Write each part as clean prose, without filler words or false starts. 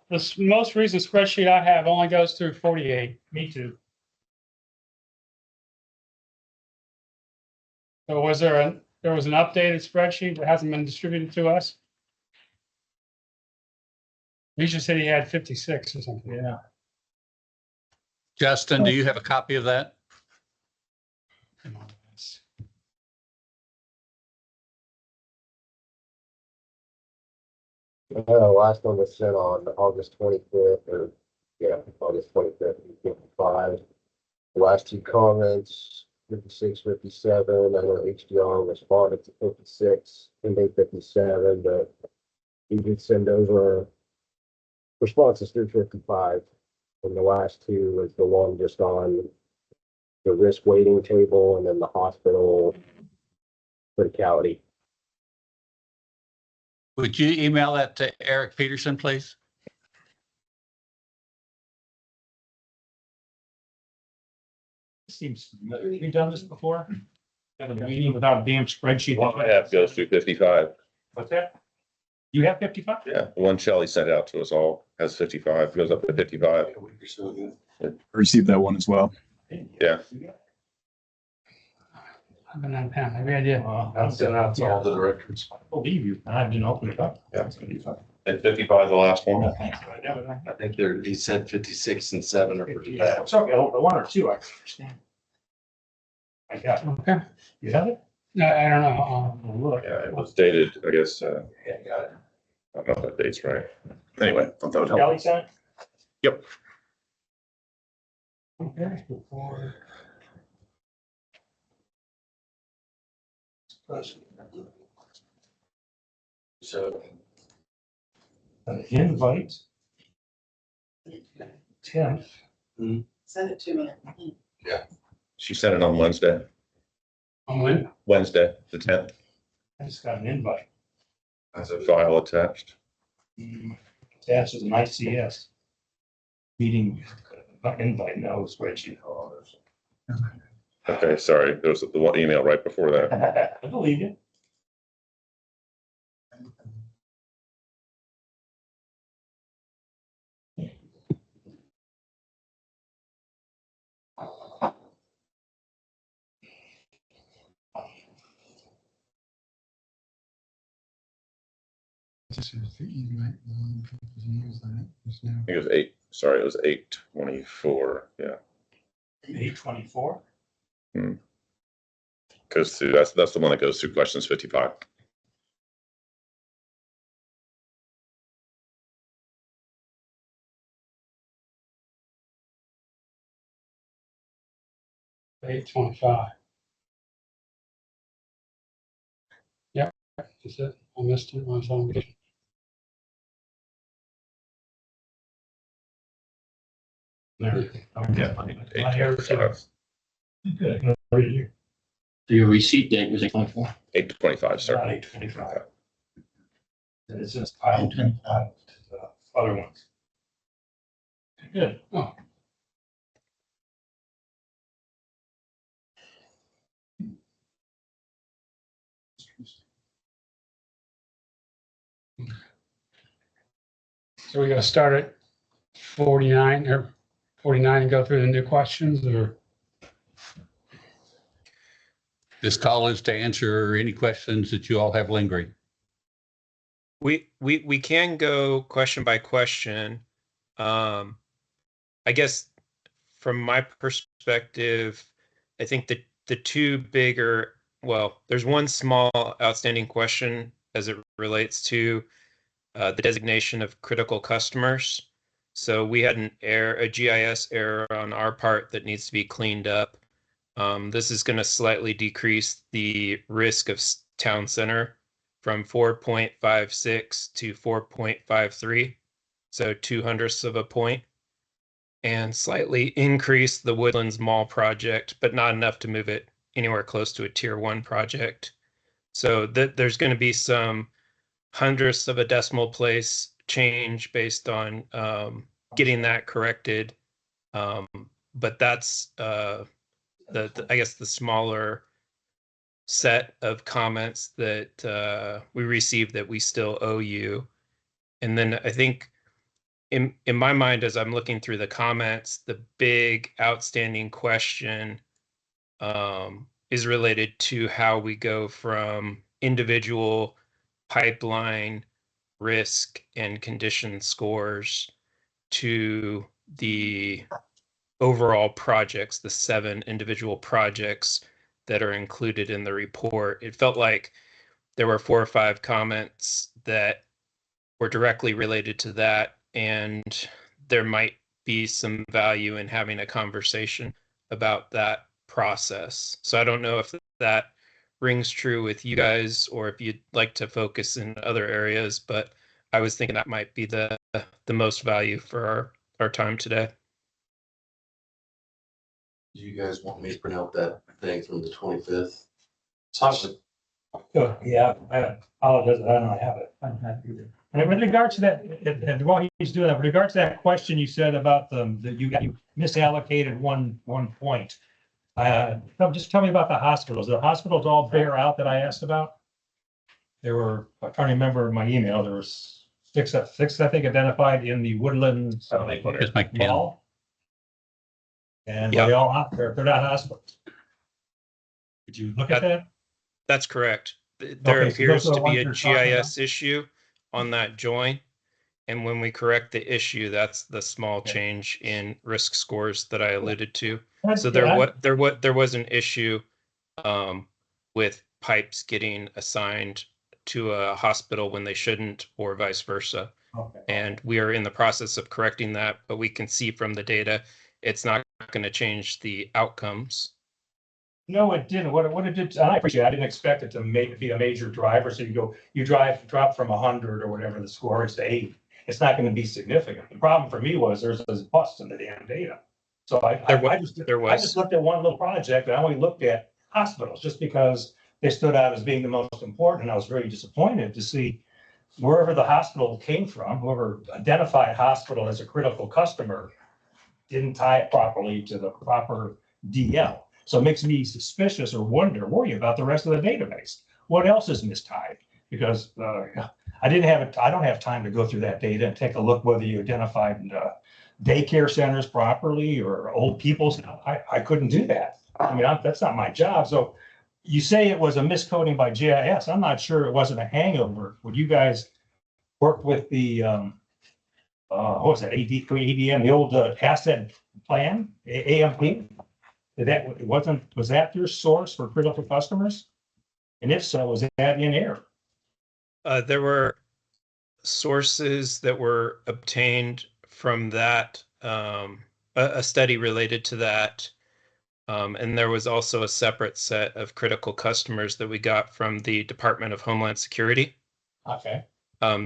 This most recent spreadsheet I have only goes through 48. Me too. So there was an updated spreadsheet that hasn't been distributed to us? Misha said he had 56 or something. Yeah. Justin, do you have a copy of that? Last one was sent on August 25th, or yeah, August 25th, 55. The last two comments, 56, 57. I know HDR responded to 56, ending 57, but he did send over responses through 55. And the last two was the one just on the risk weighting table and then the hospital criticality. Would you email that to Eric Peterson, please? Seems familiar. Have you done this before? Got a meeting without a damn spreadsheet? One I have goes through 55. What's that? You have 55? Yeah, the one Shelley sent out to us all has 55, goes up to 55. I received that one as well. Yeah. I've been on pen. Maybe I did. That's out to all the directors. I believe you. I didn't open it up. Yeah. And 55, the last one. I think he said 56 and 7 are pretty bad. It's okay, the one or two, I can understand. I got it. Okay. You have it? No, I don't know. Look. Yeah, it was dated, I guess, Yeah, got it. I don't know if that date's right. Anyway, thought that would help. Kelly sent it? Yep. Okay. So An invite. 10th. Send it to me. She sent it on Wednesday, On when? Wednesday, the 10th. I just got an invite. As a file attached. Attached as an ICS. Meeting, not invite, no spreadsheet. Okay, sorry, there was the one email right before that. I believe you. This is the email. I think it was 8, sorry, it was 8/24, yeah. 8/24. Goes through, that's the one that goes through questions 55. $8.25. Yep, that's it. I missed it. I was on vacation. There. Okay. Eight twenty-five. Good. Read you. So your receipt date was 8/24. 8/25, sir. Not 8/25. And it's just piled in other ones. Good. Oh. So we gotta start at 49 or 49 and go through the new questions, or? This call is to answer any questions that you all have lingering. We can go question by question. I guess from my perspective, I think that the two bigger, well, there's one small outstanding question as it relates to the designation of critical customers. So we had a GIS error on our part that needs to be cleaned up. This is going to slightly decrease the risk of town center from 4.56 to 4.53, so 0.02 of a point, and slightly increase the Woodlands Mall project, but not enough to move it anywhere close to a tier 1 project. So there's going to be some hundredths of a decimal place change based on getting that corrected. But that's I guess the smaller set of comments that we received that we still owe you. And then I think in my mind, as I'm looking through the comments, the big outstanding question is related to how we go from individual pipeline risk and condition scores to the overall projects, the 7 individual projects that are included in the report. It felt like there were 4 or 5 comments that were directly related to that, and there might be some value in having a conversation about that process. So I don't know if that rings true with you guys or if you'd like to focus in other areas, but I was thinking that might be the most value for our time today. Do you guys want me to print out that thing from the 25th? Yeah, I apologize, I don't have it. I don't have it either. And with regards to that, and while he's doing that, with regards to that question you said about that you misallocated one point. Just tell me about the hospitals. The hospitals all bear out that I asked about? There were, I'm trying to remember my email, there was six, I think, identified in the Woodlands. Just make 10. Mall. And Yeah. they all, they're not hospitals. Did you look at that? That's correct. There Okay, so appears those are to the be a ones you're talking GIS issue on that join. And when we correct the issue, that's the small Okay. change in risk scores that I alluded to. That's- So there was an issue with pipes getting assigned to a hospital when they shouldn't, or vice versa. Okay. And we are in the process of correcting that, but we can see from the data, it's not going to change the outcomes. No, it didn't. What it did, and I appreciate it. I didn't expect it to be a major driver. So you drop from 100 or whatever the score is to 8. It's not going to be significant. The problem for me was there's bust in the damn data. So I just looked at one little project and I only looked at hospitals just because they stood out as being the most important. And I was very disappointed to see wherever the hospital came from, whoever identified hospital as a critical customer didn't tie it properly to the proper DL. So it makes me suspicious or worry about the rest of the database. What else is mistied? Because I don't have time to go through that data and take a look whether you identified daycare centers properly or old people's. I couldn't do that. I mean, that's not my job. So you say it was a miscoding by GIS. I'm not sure it wasn't a hangover. Would you guys work with the what was that, ADM, the old asset plan, AMP? Was that your source for critical customers? And if so, was that in error? There were sources that were obtained from that, a study related to that. And there was also a separate set of critical customers that we got from the Department of Homeland Security. Okay.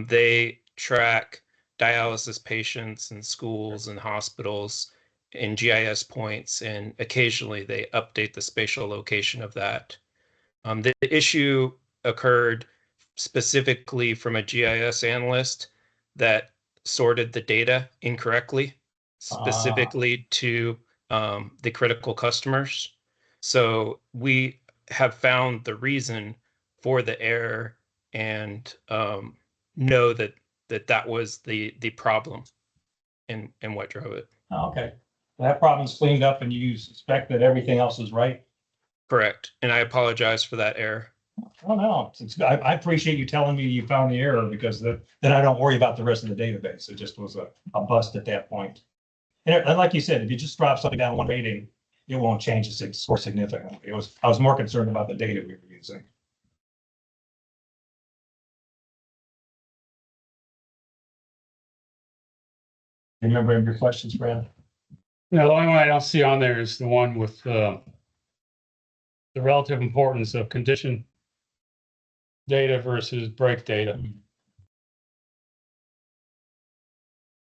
They track dialysis patients in schools and hospitals in GIS points, and occasionally they update the spatial location of that. The issue occurred specifically from a GIS analyst that sorted the data incorrectly, specifically to the critical customers. So we have found the reason for the error and know that was the problem and what drove it. Oh, okay. That problem's cleaned up and you suspect that everything else is right? Correct. And I apologize for that error. Oh, no. I appreciate you telling me you found the error because then I don't worry about the rest of the database. It just was a bust at that point. And like you said, if you just drop something down one rating, it won't change the score significantly. I was more concerned about the data we were using. Remember your questions, Brad? Yeah, the only one I don't see on there is the one with the relative importance of condition data versus break data.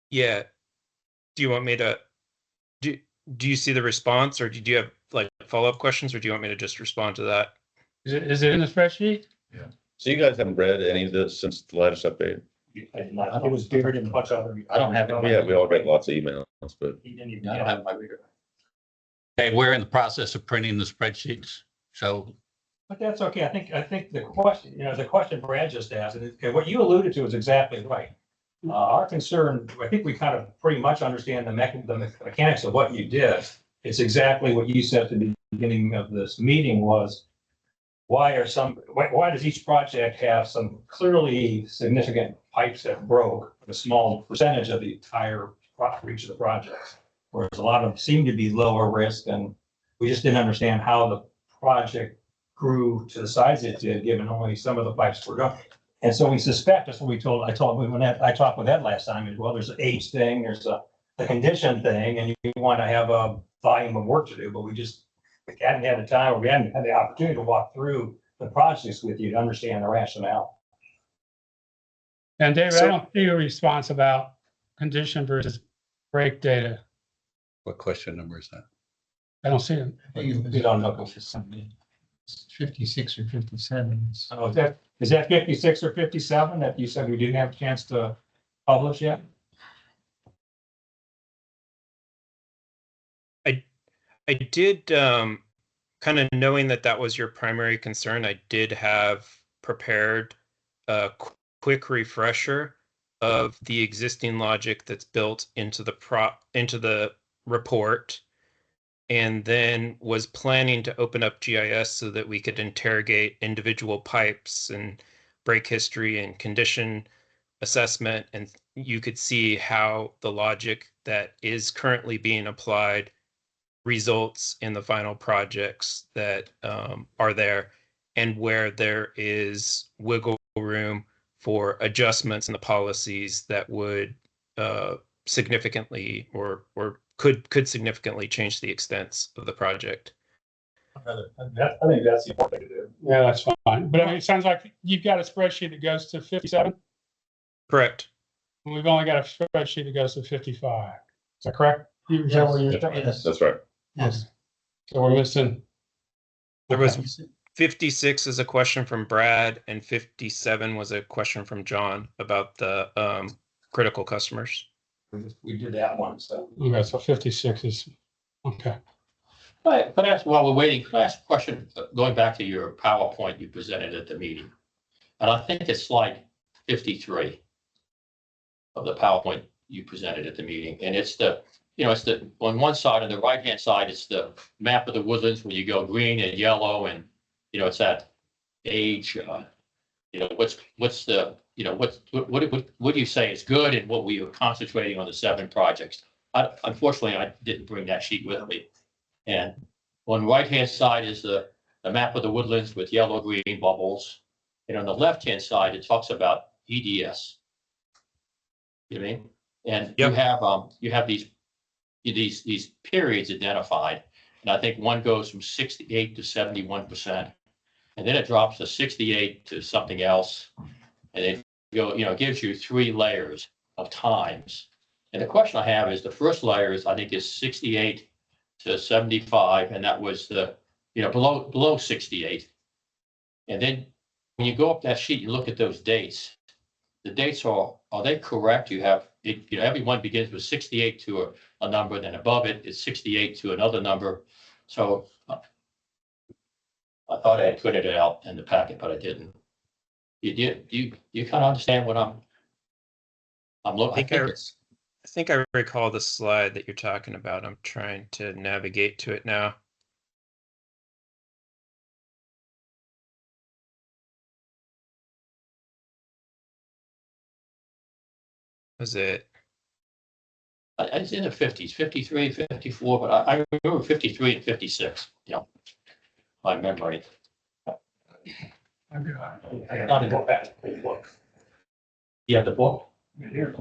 Yeah. Do you want me to do you see the response, or did you have like follow-up questions, or do you want me to just respond to that? Is it in the spreadsheet? So you guys haven't read any of this since the latest update? It was buried in a bunch of other. I don't have it. Yeah, we all read lots of emails, but He didn't even. I don't have my reader. Okay, we're in the process of printing the spreadsheets. So But that's okay. I think the question Brad just asked, and what you alluded to is exactly right. Our concern, I think we kind of pretty much understand the mechanics of what you did. It's exactly what you said at the beginning of this meeting was, why does each project have some clearly significant pipes that broke, a small percentage of the entire reach of the project? Whereas a lot of them seem to be lower risk, and we just didn't understand how the project grew to the size it did, given only some of the pipes were done. And so we suspect, that's what I talked with Ed last time, as well, there's an age thing, there's the condition thing, and you want to have a volume of work to do, but we hadn't had the time, or we hadn't had the opportunity to walk through the projects with you to understand the rationale. And David, I So- don't see a response about condition versus break data. What question number is that? I don't see it. We don't know. 56 or 57. Oh, is that 56 or 57 that you said we didn't have a chance to publish yet? I did, kind of knowing that that was your primary concern, I did have prepared a quick refresher of the existing logic that's built into the report, and then was planning to open up GIS so that we could interrogate individual pipes and break history and condition assessment, and you could see how the logic that is currently being applied results in the final projects that are there, and where there is wiggle room for adjustments in the policies that would significantly or could significantly change the extents of the project. I think that's the important thing to do. Yeah, that's fine. But I mean, it sounds like you've got a spreadsheet that goes to 57. Correct. And we've only got a spreadsheet that goes to 55. Is that correct? Is that what you're saying? That's right. Yes. So we're missing. There was 56 is a question from Brad, and 57 was a question from John about the critical customers. We did that one, so. Okay, so 56 is, okay. But while we're waiting, can I ask a question, going back to your PowerPoint you presented at the meeting? And I think it's slide 53 of the PowerPoint you presented at the meeting. And it's on one side, on the right-hand side, it's the map of the woodlands where you go green and yellow, and, it's that age, what do you say is good, and what we were concentrating on the 7 projects? Unfortunately, I didn't bring that sheet with me. And on the right-hand side is the map of the woodlands with yellow, green bubbles. And on the left-hand side, it talks about EDS. You know what I mean? And Yep. you have these periods identified. And I think one goes from 68 to 71%. And then it drops to 68 to something else. And it gives you 3 layers of times. And the question I have is, the first layer is, I think, is 68 to 75, and that was the, below 68. And then when you go up that sheet, you look at those dates. The dates are they correct? You have, everyone begins with 68 to a number, then above it is 68 to another number. So I thought I had printed it out in the packet, but I didn't. You kind of understand what I'm looking at? I think I recall the slide that you're talking about. I'm trying to navigate to it now. Was it? It's in the 50s, 53, 54, but I remember 53 and 56, my memory. I gotta go back to the book. You have the book? Here.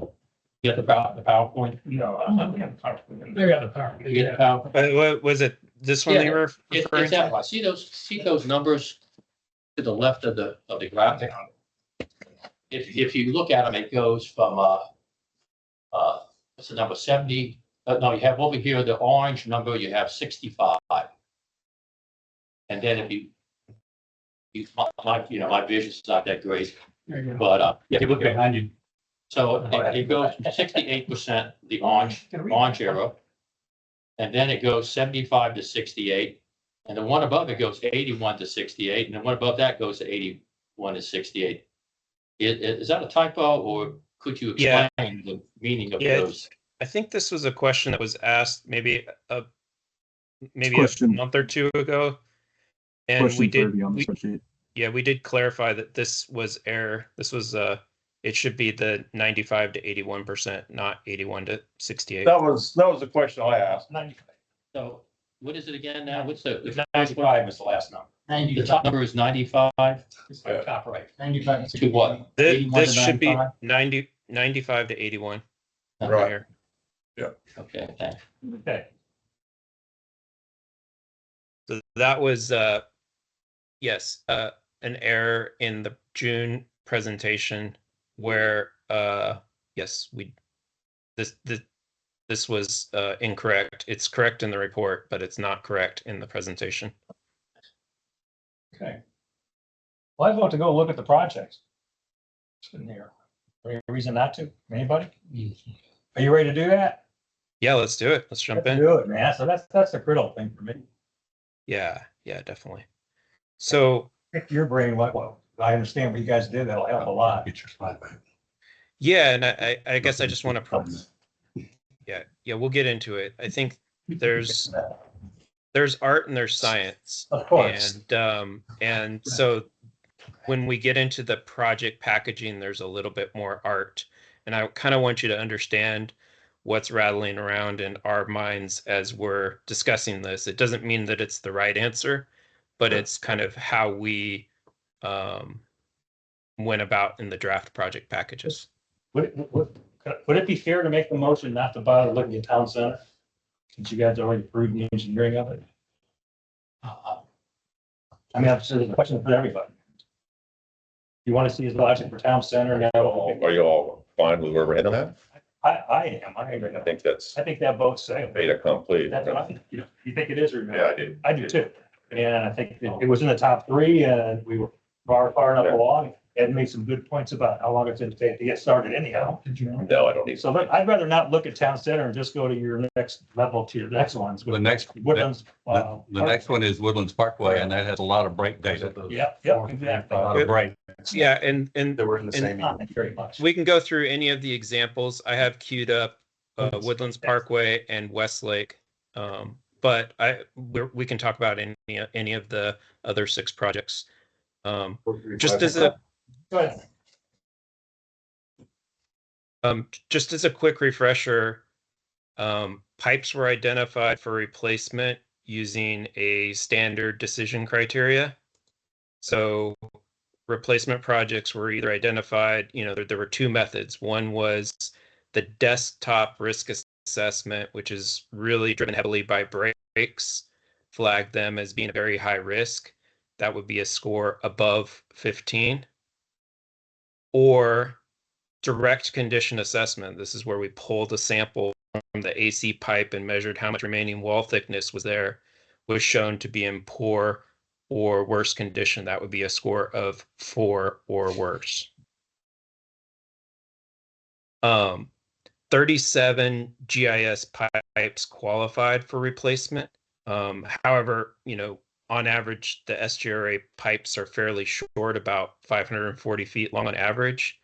You have the PowerPoint? No, I'm not gonna PowerPoint. Maybe I have the PowerPoint. You get the PowerPoint? What was it? This one Yeah, that you were referring It's that to? one. See those numbers to the left of the graphic? If you look at them, it goes from what's the number, 70? No, you have over here the orange number. You have 65, and then if you my vision's not that great, but Yeah, you look behind you. so it goes 68%, the orange arrow, and then it goes 75 to 68, and the one above it goes 81 to 68, and the one above that goes to 81 to 68. Is that a typo, or Could you Yeah. explain the meaning of Yeah. those? I think this was a question that was asked maybe a Question. month or two ago. And we Question did, 30 on the spreadsheet. yeah, we did clarify that this was error. This was, it should be the 95 to 81%, not 81 to 68. That was the question I asked. So what is it again now? What's the 95 is the last number. the top number is 95 It's like top right. 95. to what? This, 81 this to should be 95? 95 to 81. Right. Here. Okay, thanks. Okay. So that was, yes, an error in the June presentation where, yes, this was incorrect. It's correct in the report, but it's not correct in the presentation. Okay. Well, I vote to go look at the projects. Sitting here. Any reason not to? Anybody? Are you ready to do that? Yeah, let's do it. Let's jump Let's in. do it, man. So that's a critical thing for me. Yeah, definitely. So, Pick your brain, well, I understand what you guys did. That'll help a lot. Get your slide back. yeah, and I guess I just want to, yeah, we'll get into it. I think there's art and there's science. Of course. And so when we get into the project packaging, there's a little bit more art. And I kind of want you to understand what's rattling around in our minds as we're discussing this. It doesn't mean that it's the right answer, but it's kind of how we went about in the draft project packages. Would it be fair to make the motion not to bother looking at town center? Since you guys already approved the engineering of it? I mean, that's a question for everybody. You want to see his logic for town center? No. Are you all fine with where we're heading at? I am. I think that's I think that vote's safe. fait accompli. That's right. You think it is or no? Yeah, I do. I do too. And I think it was in the top three and we were far enough along. Ed made some good points about how long it's going to take to get started anyhow. No, I don't need. So look, I'd rather not look at town center and just go to your next level to your next ones. The next, Woodlands. the next one is Woodlands Parkway, and that has a lot of break data. Yeah, exactly. A lot of break. Yeah, and They were in the same. Thank you very much. we can go through any of the examples. I have queued up Woodlands Parkway and Westlake. But we can talk about any of the other 6 projects. Just as a Go ahead. just as a quick refresher, pipes were identified for replacement using a standard decision criteria. So replacement projects were either identified, there were 2 methods. One was the desktop risk assessment, which is really driven heavily by breaks, flagged them as being a very high risk. That would be a score above 15. Or direct condition assessment. This is where we pulled a sample from the AC pipe and measured how much remaining wall thickness was there, was shown to be in poor or worse condition. That would be a score of 4 or worse. 37 GIS pipes qualified for replacement. However, on average, the SGRA pipes are fairly short, about 540 feet long on average.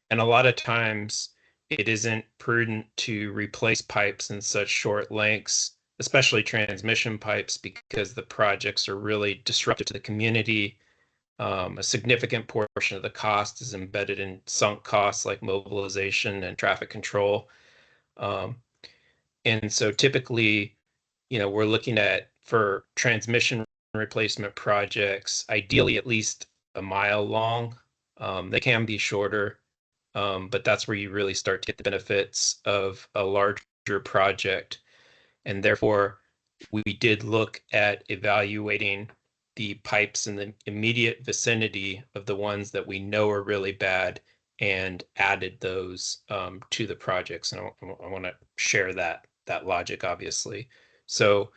And a lot of times it isn't prudent to replace pipes in such short lengths, especially transmission pipes, because the projects are really disruptive to the community. A significant portion of the cost is embedded in sunk costs like mobilization and traffic control. And so typically, we're looking at, for transmission replacement projects, ideally at least a mile long. They can be shorter, but that's where you really start to get the benefits of a larger project. And therefore, we did look at evaluating the pipes in the immediate vicinity of the ones that we know are really bad and added those to the projects. And I want to share that logic, obviously. So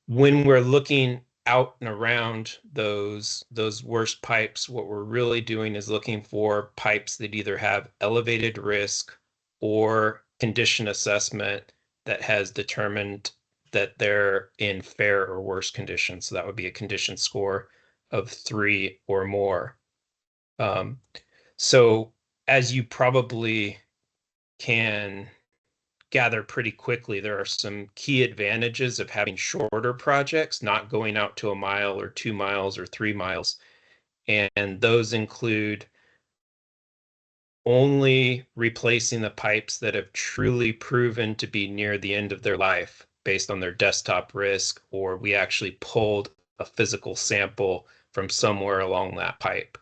when we're looking out and around those worst pipes, what we're really doing is looking for pipes that either have elevated risk or condition assessment that has determined that they're in fair or worse condition. So that would be a condition score of 3 or more. So as you probably can gather pretty quickly, there are some key advantages of having shorter projects, not going out to a mile or 2 miles or 3 miles. And those include only replacing the pipes that have truly proven to be near the end of their life based on their desktop risk, or we actually pulled a physical sample from somewhere along that pipe.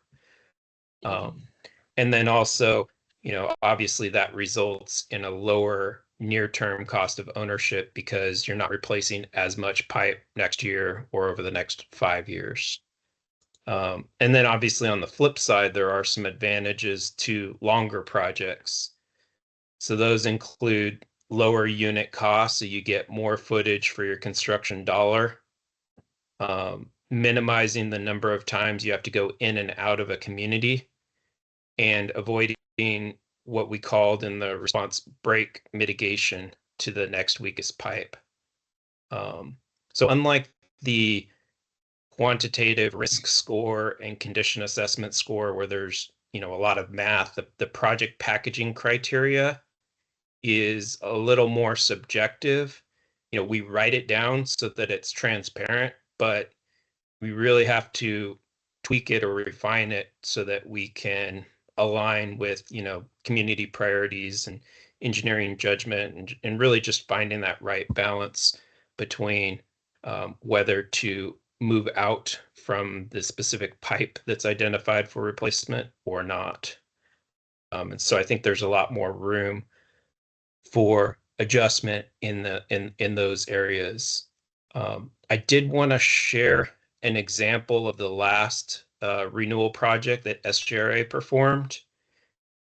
And then also, obviously that results in a lower near-term cost of ownership because you're not replacing as much pipe next year or over the next 5 years. And then obviously on the flip side, there are some advantages to longer projects. So those include lower unit costs, so you get more footage for your construction dollar, minimizing the number of times you have to go in and out of a community, and avoiding what we called in the response break mitigation to the next weakest pipe. So unlike the quantitative risk score and condition assessment score where there's a lot of math, the project packaging criteria is a little more subjective. We write it down so that it's transparent, but we really have to tweak it or refine it so that we can align with community priorities and engineering judgment, and really just finding that right balance between whether to move out from the specific pipe that's identified for replacement or not. And so I think there's a lot more room for adjustment in those areas. I did want to share an example of the last renewal project that SGRA performed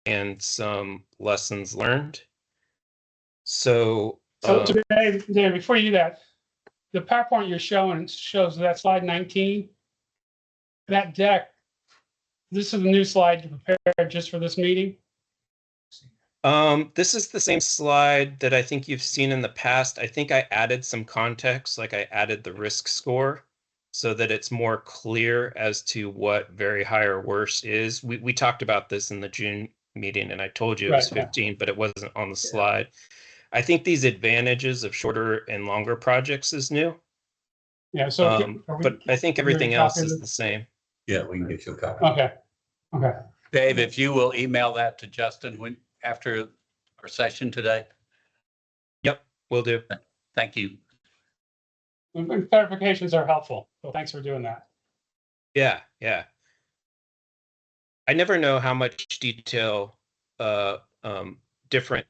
and some lessons learned. So Dave, before you do that, the PowerPoint you're showing shows that slide 19. That deck, this is the new slide you prepared just for this meeting. This is the same slide that I think you've seen in the past. I think I added some context, like I added the risk score so that it's more clear as to what very high or worse is. We talked about this in the June meeting, and I told you it was 15, but it wasn't on the slide. I think these advantages of shorter and longer projects is new. Yeah, so but I think everything else is the same. Yeah, we can get you a copy. Okay. Dave, if you will email that to Justin after our session today. Yep, will do. Thank you. Clarifications are helpful, so thanks for doing that. Yeah. I never know how much detail different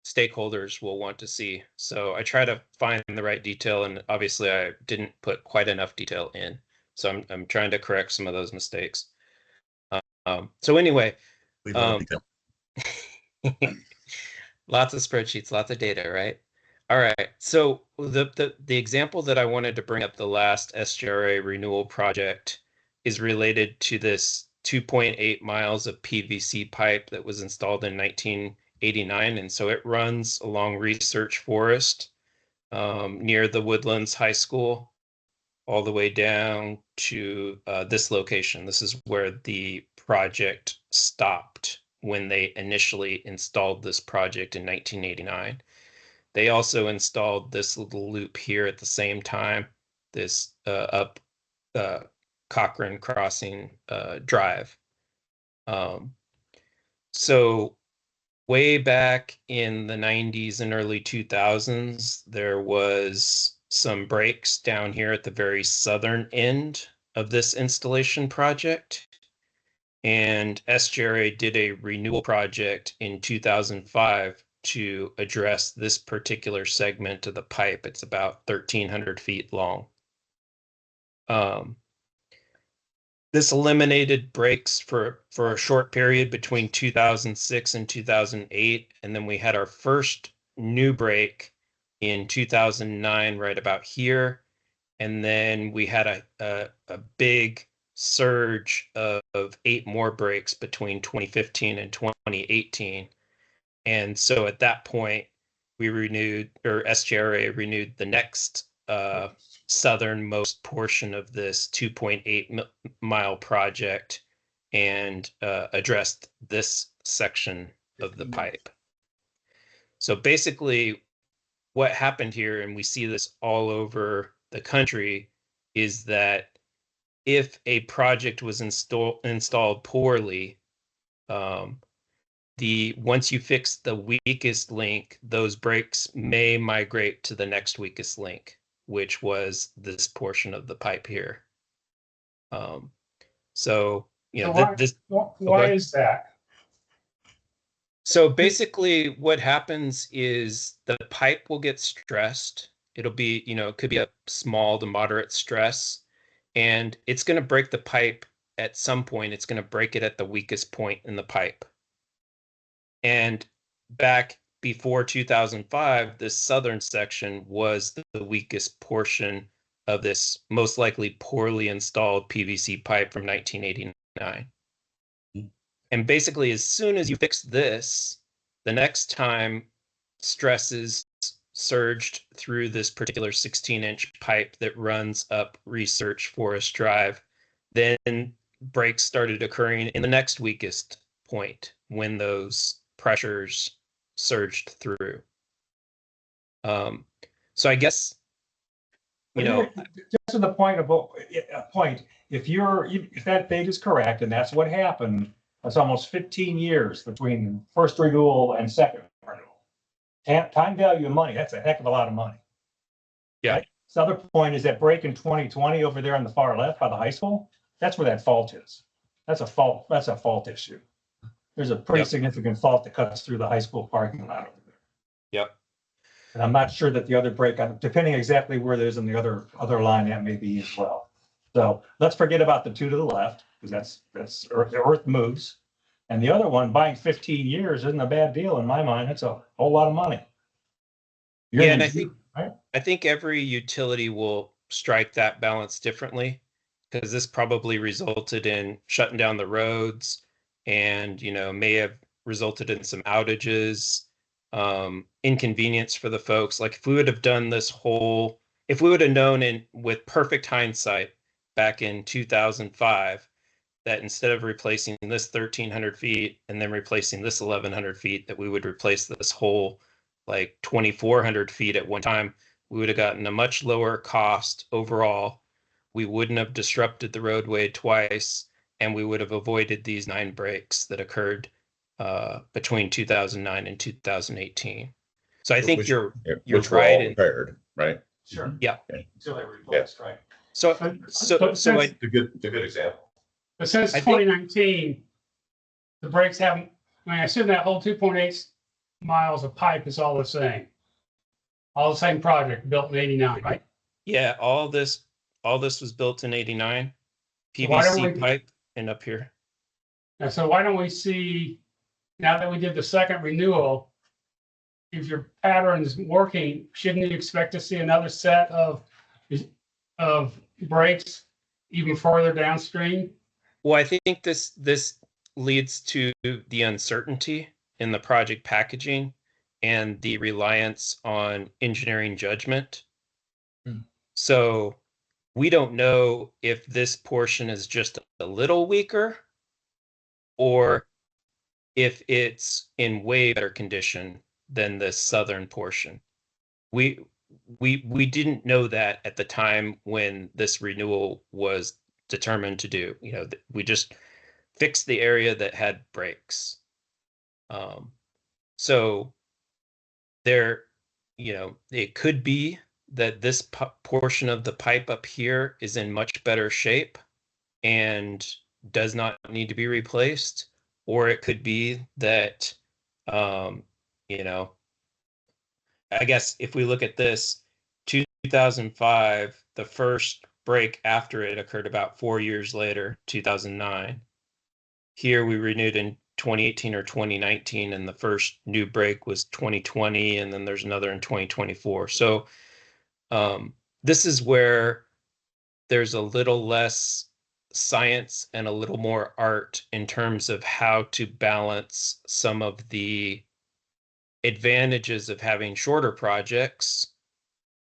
stakeholders will want to see. So I try to find the right detail, and obviously I didn't put quite enough detail in. So I'm trying to correct some of those mistakes. So anyway, We love detail. lots of spreadsheets, lots of data, right? All right. So the example that I wanted to bring up, the last SGRA renewal project, is related to this 2.8 miles of PVC pipe that was installed in 1989. And so it runs along Research Forest near the Woodlands High School, all the way down to this location. This is where the project stopped when they initially installed this project in 1989. They also installed this little loop here at the same time, this up Cochrane Crossing Drive. So way back in the 90s and early 2000s, there was some breaks down here at the very southern end of this installation project. And SGRA did a renewal project in 2005 to address this particular segment of the pipe. It's about 1,300 feet long. This eliminated breaks for a short period between 2006 and 2008. And then we had our first new break in 2009, right about here. And then we had a big surge of 8 more breaks between 2015 and 2018. And so at that point, we renewed, or SGRA renewed the next southernmost portion of this 2.8 mile project and addressed this section of the pipe. So basically what happened here, and we see this all over the country, is that if a project was installed poorly, once you fix the weakest link, those breaks may migrate to the next weakest link, which was this portion of the pipe here. So you know, why is that? So basically what happens is the pipe will get stressed. It'll be, you know, it could be a small to moderate stress, and it's going to break the pipe at some point. It's going to break it at the weakest point in the pipe. And back before 2005, this southern section was the weakest portion of this most likely poorly installed PVC pipe from 1989. And basically, as soon as you fix this, the next time stresses surged through this particular 16-inch pipe that runs up Research Forest Drive, then breaks started occurring in the next weakest point when those pressures surged through. So I guess, you know, just to the point about a point, if that date is correct, and that's what happened, that's almost 15 years between first renewal and second renewal. Time value of money, that's a heck of a lot of money. Yeah. Right? The other point is that break in 2020 over there on the far left by the high school, that's where that fault is. That's a fault issue. There's a pretty significant fault that cuts through the high school parking lot over there. Yep. And I'm not sure that the other break, depending exactly where there's in the other line, that may be as well. So let's forget about the two to the left, because that's Earth moves. And the other one, buying 15 years isn't a bad deal in my mind. That's a whole lot of money. And I think every utility will strike that balance differently, because this probably resulted in shutting down the roads, and you know, may have resulted in some outages, inconvenience for the folks. Like if we would have done this whole, if we would have known with perfect hindsight back in 2005 that instead of replacing this 1,300 feet and then replacing this 1,100 feet, that we would replace this whole like 2,400 feet at one time, we would have gotten a much lower cost overall. We wouldn't have disrupted the roadway twice, and we would have avoided these 9 breaks that occurred between 2009 and 2018. So I think you're Which were right. all repaired, right? Sure. Yeah. Until they replaced, right? So It's a good example. But since I think- 2019, the brakes haven't, I mean, I assume that whole 2.8 miles of pipe is all the same. All the same project built in 89, right? Yeah, all this was built in 89. So why don't PVC we- pipe and up here. And so why don't we see, now that we did the second renewal, if your pattern's working, shouldn't you expect to see another set of brakes even further downstream? Well, I think this leads to the uncertainty in the project packaging and the reliance on engineering judgment. So we don't know if this portion is just a little weaker or if it's in way better condition than the southern portion. We didn't know that at the time when this renewal was determined to do. You know, we just fixed the area that had breaks. So there, you know, it could be that this portion of the pipe up here is in much better shape and does not need to be replaced, or it could be that, you know, I guess if we look at this, 2005, the first break after it occurred about 4 years later, 2009. Here we renewed in 2018 or 2019, and the first new break was 2020, and then there's another in 2024. So this is where there's a little less science and a little more art in terms of how to balance some of the advantages of having shorter projects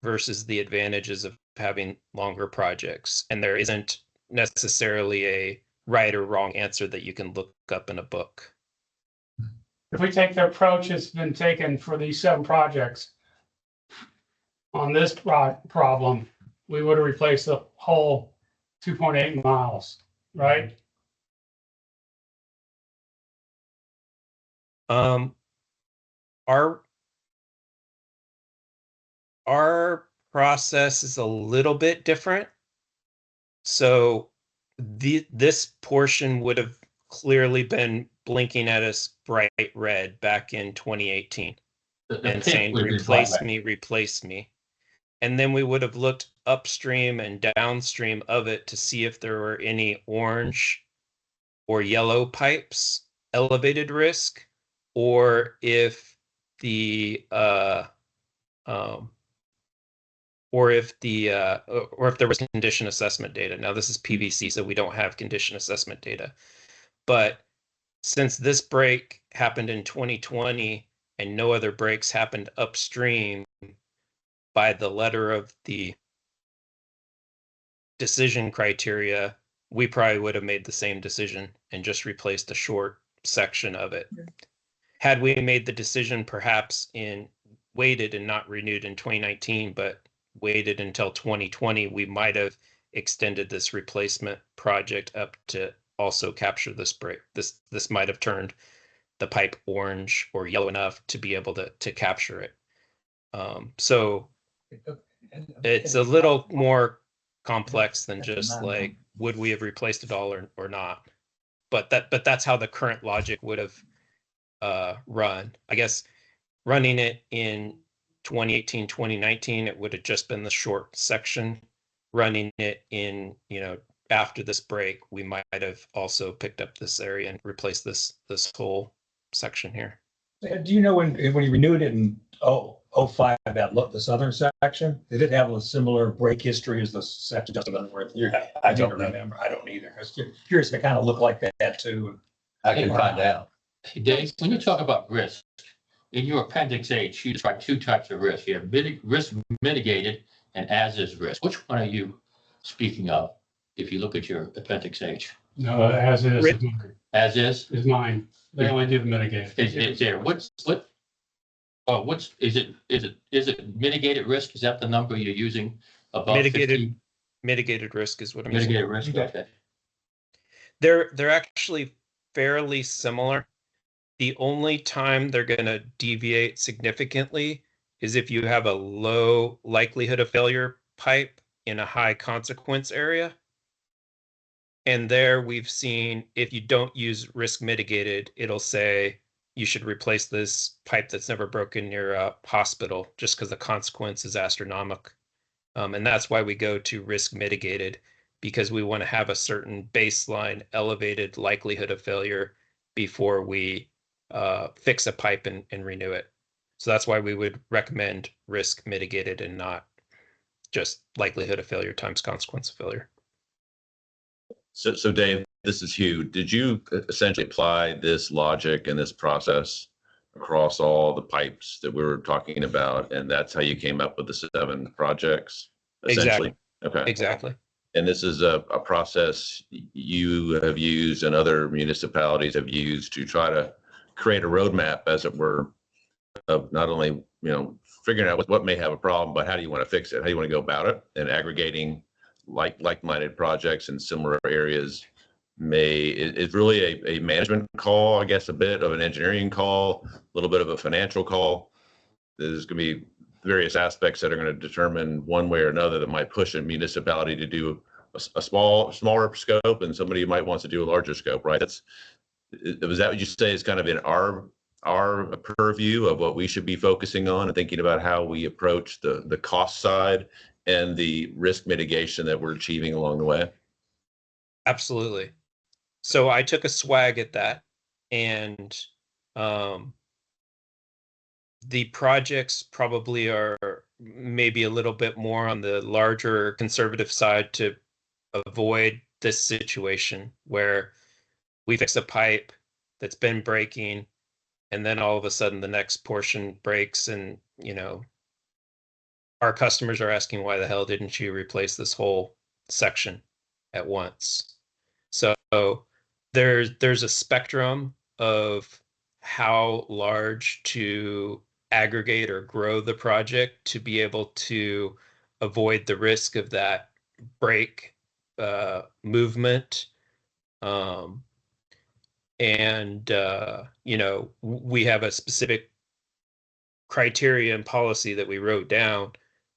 versus the advantages of having longer projects. And there isn't necessarily a right or wrong answer that you can look up in a book. if we take the approach that's been taken for these 7 projects on this problem, we would have replaced the whole 2.8 miles, right? Our process is a little bit different. So this portion would have clearly been blinking at us bright red back in 2018 The and pink saying, would be replace black. me, replace me. And then we would have looked upstream and downstream of it to see if there were any orange or yellow pipes, elevated risk, or if the or if there was condition assessment data. Now this is PVC, so we don't have condition assessment data. But since this break happened in 2020 and no other breaks happened upstream, by the letter of the decision criteria, we probably would have made the same decision and just replaced a short section of it. Had we made the decision perhaps waited and not renewed in 2019, but waited until 2020, we might have extended this replacement project up to also capture this break. This might have turned the pipe orange or yellow enough to be able to capture it. So it's a little more complex than just like, would we have replaced it all or not? But that's how the current logic would have run. I guess running it in 2018, 2019, it would have just been the short section. Running it in, after this break, we might have also picked up this area and replaced this whole section here. Do you know when you renewed it in 05, the southern section, did it have a similar break history as the section just above where I don't remember. I don't either. I was curious if it kind of looked like that too. I can find out. Hey, Dave, when you talk about risk, in your appendix H, you describe 2 types of risk. You have risk mitigated and as is risk. Which one are you speaking of if you look at your appendix H? No, as is. As is Mine. They only do the mitigation. is there. What's is it mitigated risk? Is that the number you're using above 50? Mitigated risk is what I'm using. Mitigated risk, okay. They're actually fairly similar. The only time they're going to deviate significantly is if you have a low likelihood of failure pipe in a high consequence area. And there we've seen, if you don't use risk mitigated, it'll say you should replace this pipe that's never broken near a hospital just because the consequence is astronomical. And that's why we go to risk mitigated, because we want to have a certain baseline elevated likelihood of failure before we fix a pipe and renew it. So that's why we would recommend risk mitigated and not just likelihood of failure times consequence of failure. So Dave, this is Hugh. Did you essentially apply this logic and this process across all the pipes that we were talking about? And that's how you came up with the 7 projects, essentially? Exactly. Okay. Exactly. And this is a process you have used and other municipalities have used to try to create a roadmap, as it were, of not only, figuring out what may have a problem, but how do you want to fix it? How do you want to go about it? And aggregating like-minded projects in similar areas is really a management call, I guess, a bit of an engineering call, a little bit of a financial call. There's going to be various aspects that are going to determine one way or another that might push a municipality to do a smaller scope, and somebody might want to do a larger scope, right? Was that what you say is kind of in our purview of what we should be focusing on and thinking about how we approach the cost side and the risk mitigation that we're achieving along the way? Absolutely. So I took a swag at that, and the projects probably are maybe a little bit more on the larger conservative side to avoid this situation where we fix a pipe that's been breaking, and then all of a sudden the next portion breaks, and our customers are asking, why the hell didn't you replace this whole section at once? So there's a spectrum of how large to aggregate or grow the project to be able to avoid the risk of that break movement. We have a specific criteria and policy that we wrote down,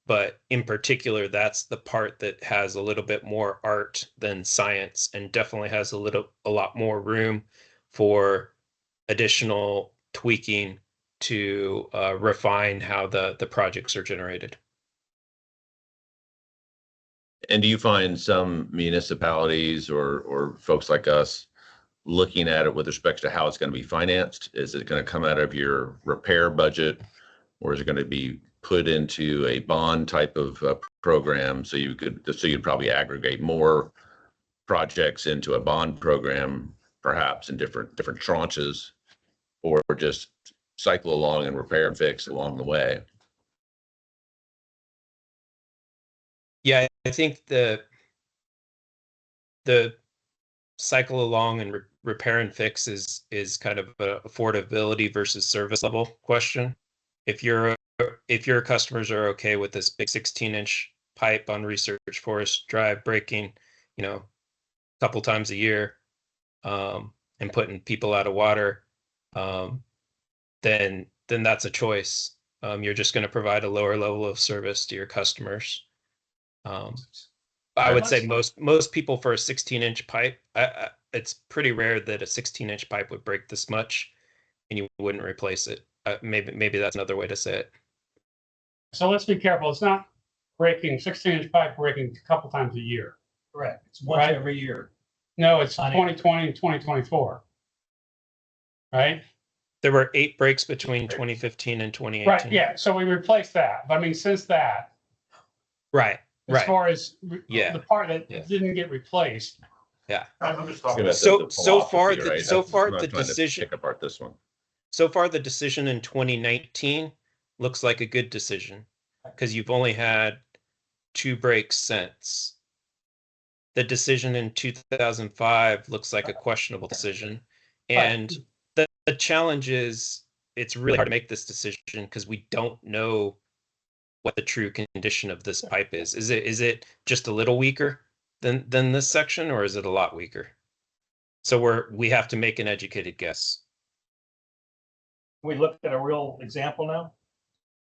but in particular, that's the part that has a little bit more art than science, and definitely has a lot more room for additional tweaking to refine how the projects are generated. And do you find some municipalities or folks like us looking at it with respect to how it's going to be financed? Is it going to come out of your repair budget, or is it going to be put into a bond type of program? So you'd probably aggregate more projects into a bond program, perhaps in different tranches, or just cycle along and repair and fix along the way. Yeah, I think the cycle along and repair and fix is kind of a affordability versus service level question. If your customers are okay with this big 16-inch pipe on Research Forest Drive breaking, a couple times a year, and putting people out of water, then that's a choice. You're just going to provide a lower level of service to your customers. I would say most people for a 16-inch pipe, it's pretty rare that a 16-inch pipe would break this much and you wouldn't replace it. Maybe that's another way to say it. So let's be careful. It's not breaking 16-inch pipe breaking a couple times a year. Correct. It's once Right. every year. No, it's 2020 and 2024. Right? There were 8 breaks between 2015 and 2018. Right. Yeah. So we replaced that. But I mean, since that, Right. as Right. far as Yeah. the part that Yeah. didn't get replaced. I'm just talking About about. So far, philosophy, right? I'm not the trying to decision. pick apart this one. So far, the decision in 2019 looks like a good decision because you've only had 2 breaks since. The decision in 2005 looks like a questionable decision. And the challenge is it's really hard to make this decision because we don't know what the true condition of this pipe is. Is it just a little weaker than this section, or is it a lot weaker? So we have to make an educated guess. We looked at a real example now.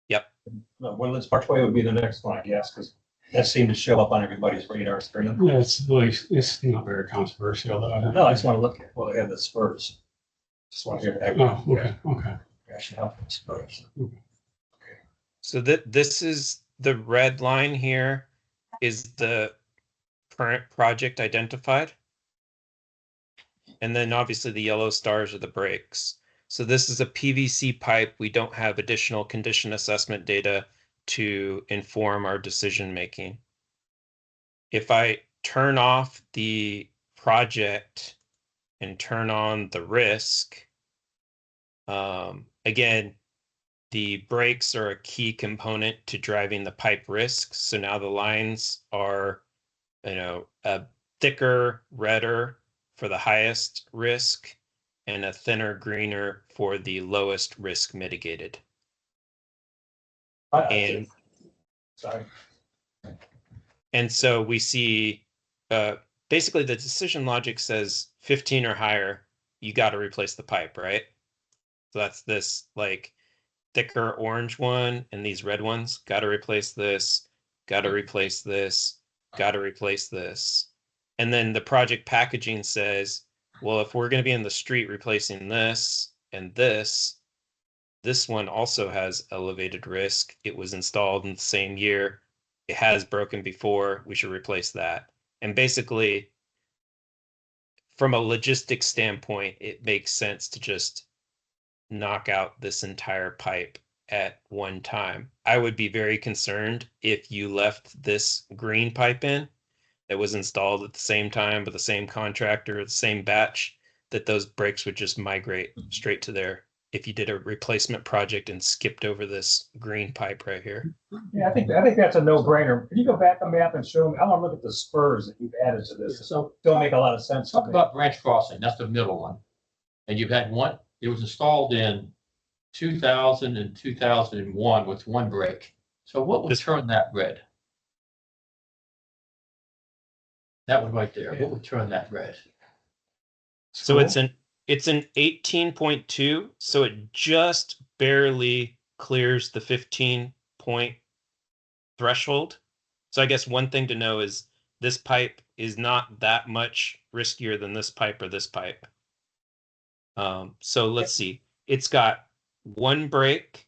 Yep. Woodlands Parkway would be the next one, I guess, because that seemed to show up on everybody's radar screen. Yeah, it's not very controversial though. No, I just want to look at, well, they have the Spurs. Just want to hear that. Oh, okay. Rationale for the Spurs. So this is the red line here is the current project identified. And then obviously the yellow stars are the breaks. So this is a PVC pipe. We don't have additional condition assessment data to inform our decision making. If I turn off the project and turn on the risk, again, the breaks are a key component to driving the pipe risk. So now the lines are, a thicker, redder for the highest risk and a thinner, greener for the lowest risk mitigated. And Sorry. And so we see basically the decision logic says 15 or higher, you got to replace the pipe, right? So that's this like thicker orange one and these red ones, got to replace this, got to replace this, got to replace this. And then the project packaging says, well, if we're going to be in the street replacing this and this one also has elevated risk. It was installed in the same year. It has broken before. We should replace that. And basically, from a logistics standpoint, it makes sense to just knock out this entire pipe at one time. I would be very concerned if you left this green pipe in that was installed at the same time with the same contractor, the same batch, that those breaks would just migrate straight to there if you did a replacement project and skipped over this green pipe right here. Yeah, I think that's a no-brainer. Can you go back the map and show me? I want to look at the spurs that you've added to this. So Don't make a lot of sense. to talk me. about branch crossing. That's the middle one. And you've had one it was installed in 2000 and 2001 with one brake. So what would turn that red? That one right there, what would turn that red? So it's an 18.2, so it just barely clears the 15-point threshold. So I guess one thing to know is this pipe is not that much riskier than this pipe or this pipe. So let's see. It's got one brake.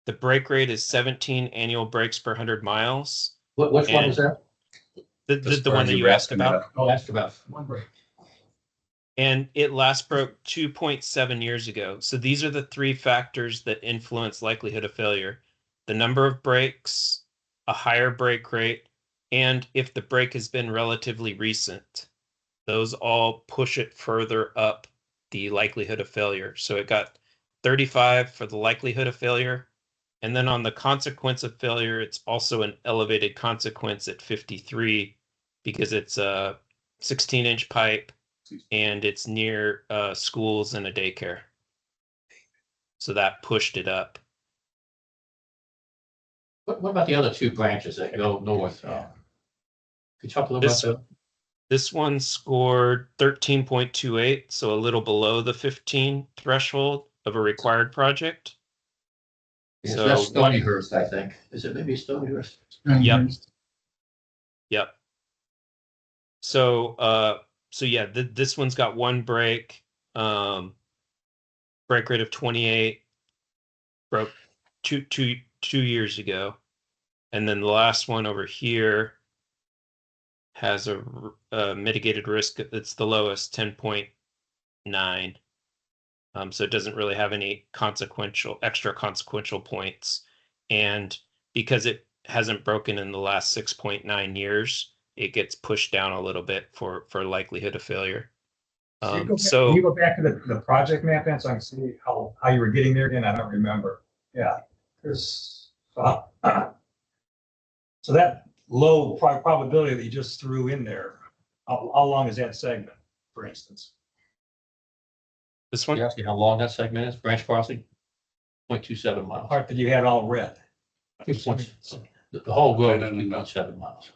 The brake rate is 17 annual brakes per 100 miles. Which one was that? The one that you asked about. Oh, asked about one brake. And it last broke 2.7 years ago. So these are the three factors that influence likelihood of failure: the number of brakes, a higher brake rate, and if the brake has been relatively recent. Those all push it further up the likelihood of failure. So it got 35 for the likelihood of failure. And then on the consequence of failure, it's also an elevated consequence at 53 because it's a 16-inch pipe and it's near schools and a daycare. So that pushed it up. What about the other two branches that go north? Could you talk a little about that? This one scored 13.28, so a little below the 15 threshold of a required project. Yes, So that's Stonyhurst, I think. Is it maybe Stonyhurst? Yep. Yep. So yeah, this one's got one brake, brake rate of 28, broke two years ago. And then the last one over here has a mitigated risk. It's the lowest, 10.9. So it doesn't really have any extra consequential points. And because it hasn't broken in the last 6.9 years, it gets pushed down a little bit for likelihood of failure. Can you go back to the project map then so I can see how you were getting there again? I don't remember. Yeah. So that low probability that you just threw in there, how long is that segment, for instance? This one? You're asking how long that segment is, branch crossing? 0.27 miles. Part that you had all red. The whole road is 0.7 miles.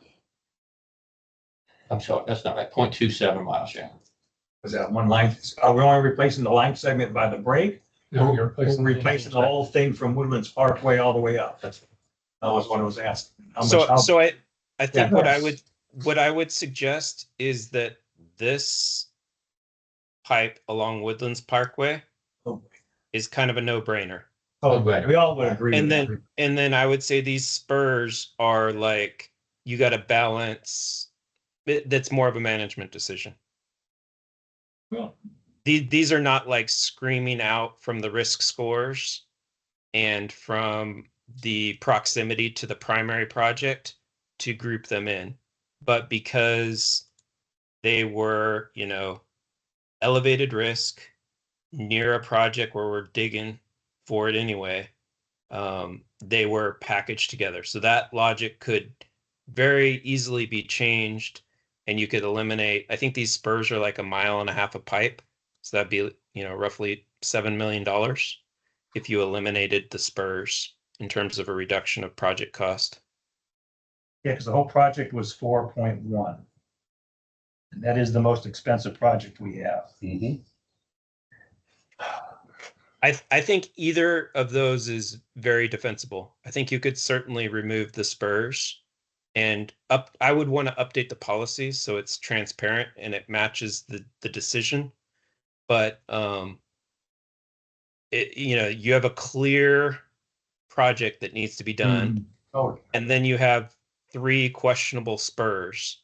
I'm sorry, that's not right, 0.27 miles, yeah. Was that one line? Are we only replacing the line segment by the brake? No, We're replacing the whole thing from Woodlands Parkway all the way up. That was what I was asking. So I think Yeah. what I would suggest is that this pipe along Woodlands Parkway is kind of a no-brainer. Oh, right. We all would agree. And with then I would say these spurs are like, you got to balance. That's more of a management decision. Well, These are not like screaming out from the risk scores and from the proximity to the primary project to group them in. But because they were, elevated risk near a project where we're digging for it anyway, they were packaged together. So that logic could very easily be changed, and you could eliminate, I think these spurs are like 1.5 miles of pipe. So that'd be, roughly $7 million if you eliminated the spurs in terms of a reduction of project cost. yeah, because the whole project was 4.1. And that is the most expensive project we have. I think either of those is very defensible. I think you could certainly remove the spurs, and I would want to update the policy so it's transparent and it matches the decision. But you have a clear project that needs to be done, and then you have 3 questionable spurs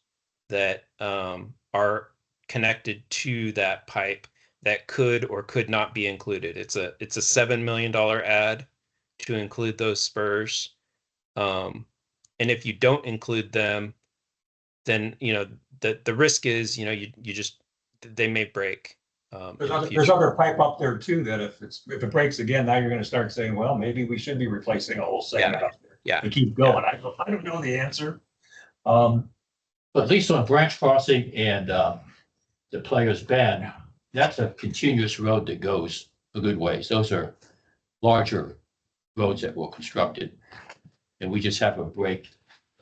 that are connected to that pipe that could or could not be included. It's a $7 million ad to include those spurs. And if you don't include them, then the risk is they may break. There's other pipe up there too that if it breaks again, now you're going to start saying, well, maybe we should be replacing a whole segment up there. Yeah. To keep going. I don't know the answer. But at least on branch crossing and the Players Bend, that's a continuous road that goes a good ways. Those are larger roads that were constructed. And we just have a break,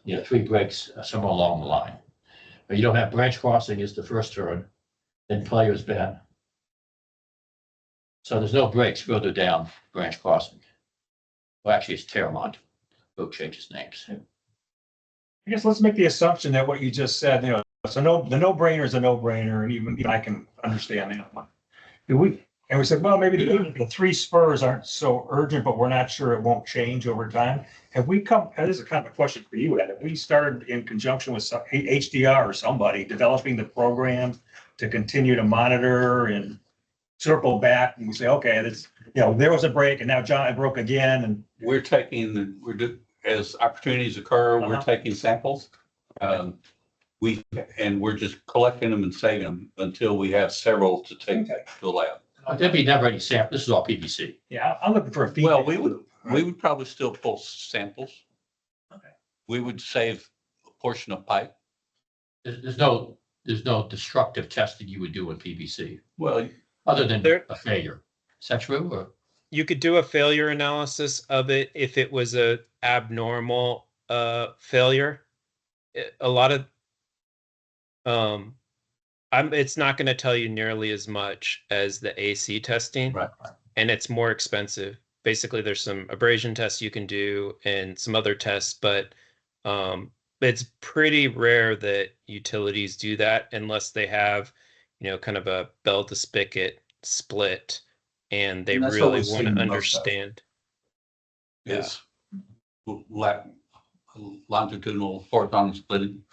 3 breaks somewhere along the line. But you don't have branch crossing is the first turn, then Players Bend. So there's no breaks further down branch crossing. Well, actually, it's Terramont. Road changes names. I guess let's make the assumption that what you just said, so the no-brainer is a no-brainer, and even I can understand that one. And we said, well, maybe the 3 spurs aren't so urgent, but we're not sure it won't change over time. Have we and this is kind of a question for you, Ed, have we started in conjunction with HDR or somebody developing the program to continue to monitor and circle back and we say, okay, that's, there was a break and now John broke again and. As opportunities occur, we're Uh-huh. taking samples. We're just collecting them and saving them until we have several to take to the lab. There'd be never any sample. This is all PVC. Yeah, I'm looking for a feedback. Well, we would probably still pull samples. Okay. We would save a portion of pipe. There's no destructive testing you would do in PVC, Well, other than There- a failure. Is that true, or? You could do a failure analysis of it if it was a abnormal failure. A lot of it's not going to tell you nearly as much as the AC testing. Right. And it's more expensive. Basically, there's some abrasion tests you can do and some other tests, but it's pretty rare that utilities do that unless they have, kind of a bell to spigot split and they And that's what really we've want seen to most of. understand. is longitudinal horizontal splitting.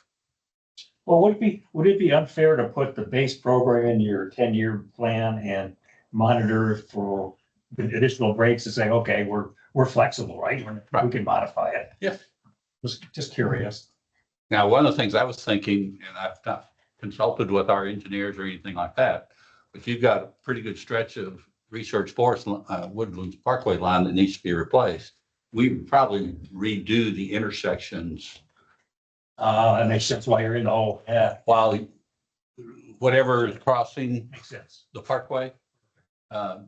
Well, would it be unfair to put the base program in your 10-year plan and monitor for the additional breaks and say, okay, we're flexible, right? We can modify it. Yeah. Just curious. Now, one of the things I was thinking, and I've not consulted with our engineers or anything like that, but you've got a pretty good stretch of Research Forest Woodlands Parkway line that needs to be replaced. We would probably redo the intersections That makes sense why you're in the hole. Yeah, while whatever is crossing makes sense. the parkway,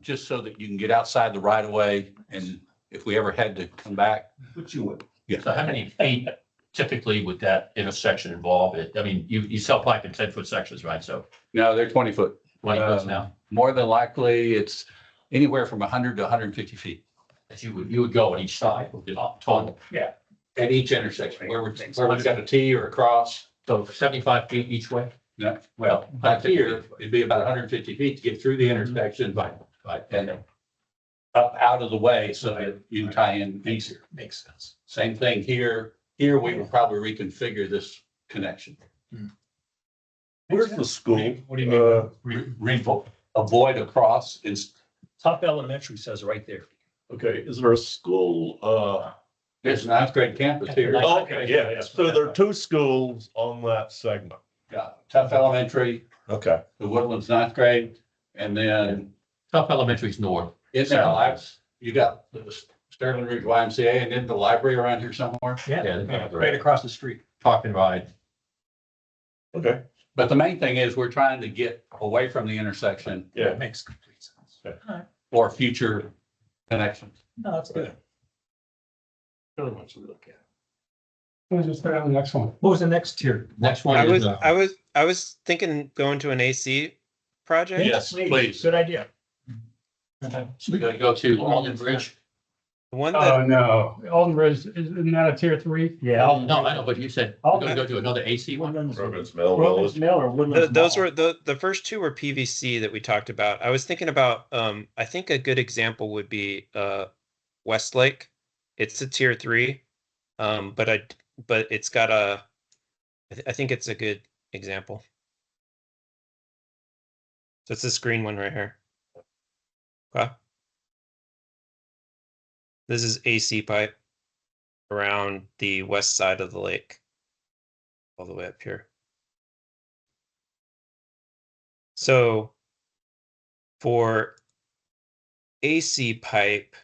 just so that you can get outside the right of way. And if we ever had to come back, Which you would. So how many feet typically would that intersection involve? I mean, you sell pipe in 10-foot sections, right? So no, they're 20 foot. 20 foot now, More than likely, it's anywhere from 100 to 150 feet that you would go on each side of the total. at each intersection, where we've got a T or a cross. So 75 feet each way? Yeah. Well, Back here, it'd be about 150 feet to get through the intersection, right. and up out of the way so that you can tie in easier. Makes sense. Same thing here. Here, we would probably reconfigure this connection. Where's the school? What do you mean? Avoid a cross. Top Elementary says right there. Okay, is there a school? There's an 9th grade campus here. Okay, yeah, so there are 2 schools on that segment. Yeah, Tough Elementary, Okay, the Woodlands 9th grade, and then Tough Elementary's north. in there, you got the Sterling Ridge YMCA and then the library around here somewhere. Yeah. Right across the street. Park and ride. okay, But the main thing is we're trying to get away from the intersection yeah. Makes complete sense. for future connections. No, that's good. Really much to look at. We'll just start on the next one. What was the next tier? Next one I is, was thinking going to an AC project. Yes, please. Good idea. we gotta go to Alden Bridge. The one Oh, that no. Alden Bridge, isn't that a tier 3? Yeah. No, I know, but you said we're gonna go to another AC one. Roberts Mill Roberts Village. Mill or Woodlands those Mall? were the first 2 were PVC that we talked about. I was thinking about I think a good example would be Westlake. It's a tier 3. But it's got I think it's a good example. So it's this green one right here. Okay. This is AC pipe around the west side of the lake. All the way up here. So for AC pipe,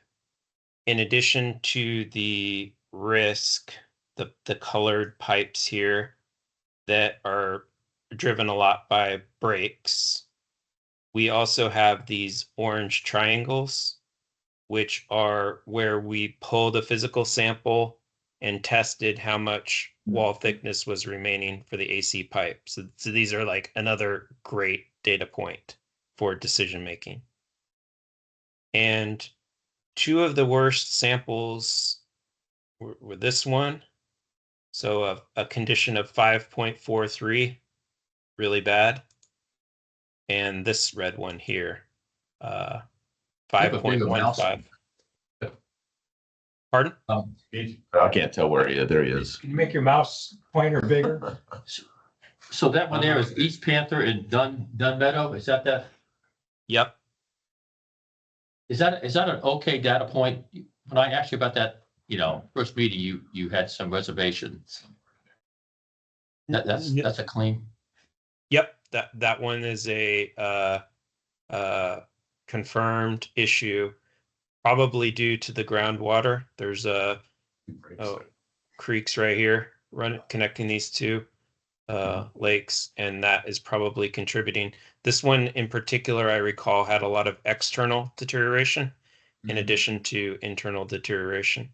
in addition to the risk, the colored pipes here that are driven a lot by brakes, we also have these orange triangles, which are where we pulled a physical sample and tested how much wall thickness was remaining for the AC pipe. So these are like another great data point for decision making. And two of the worst samples were this one. So a condition of 5.43, really bad. And this red one here, You have a bigger mouse. 5.15. Pardon? I can't tell where he is. There he is. Can you make your mouse pointer bigger? So that one there is East Panther and Dunn Meadow, is that? Yep. Is that an okay data point? When I asked you about that, first meeting, you had some reservations. That's a clean. Yep. That one is a confirmed issue, probably due to the groundwater. There's creeks right here connecting these two lakes, and that is probably contributing. This one in particular, I recall, had a lot of external deterioration in addition to internal deterioration.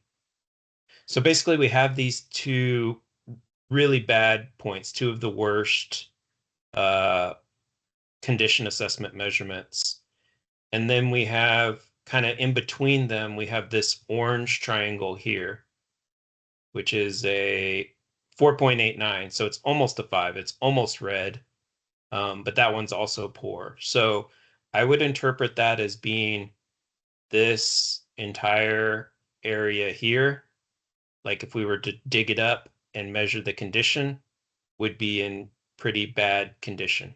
So basically we have these two really bad points, two of the worst condition assessment measurements. And then we have kind of in between them, we have this orange triangle here, which is a 4.89. So it's almost a 5. It's almost red, but that one's also poor. So I would interpret that as being this entire area here. Like if we were to dig it up and measure the condition, would be in pretty bad condition.